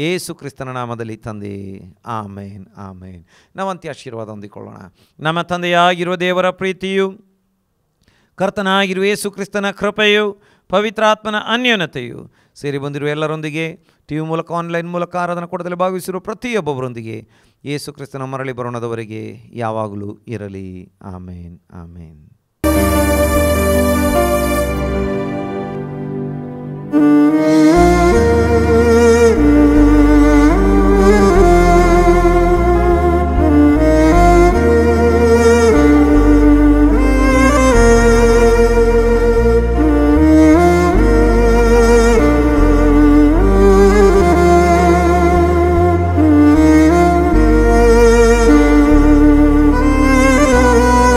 [SPEAKER 1] ಯೇಸು ಕ್ರಿಸ್ತನ ನಾಮದಲ್ಲಿ ತಂದೆ, ಆಮೇನ್, ಆಮೇನ್. ನಾವಂತ್ಯ ಆಶೀರ್ವಾದ ಹೊಂದಿಕೊಳ್ಳೋಣ. ನಮ್ಮ ತಂದೆಯಾಗಿರುವ ದೇವರ ಪ್ರೀತಿಯು, ಕರ್ತನಾಗಿರುವ ಯೇಸು ಕ್ರಿಸ್ತನ ಕೃಪೆಯು, ಪವಿತ್ರಾತ್ಮನ ಅನ್ಯೋನ್ಯತೆಯು ಸೇರಿ ಬಂದಿರುವ ಎಲ್ಲರೊಂದಿಗೆ, ಟಿವಿ ಮೂಲಕ, ಆನ್ಲೈನ್ ಮೂಲಕ ಆರಾಧನಾ ಕೂಟದಲ್ಲಿ ಭಾಗವಹಿಸಿರುವ ಪ್ರತಿಯೊಬ್ಬೊಬ್ಬರೊಂದಿಗೆ ಯೇಸು ಕ್ರಿಸ್ತನ ಮರಳಿ ಬರೋಣದವರೆಗೆ ಯಾವಾಗಲೂ ಇರಲಿ. ಆಮೇನ್, ಆಮೇನ್.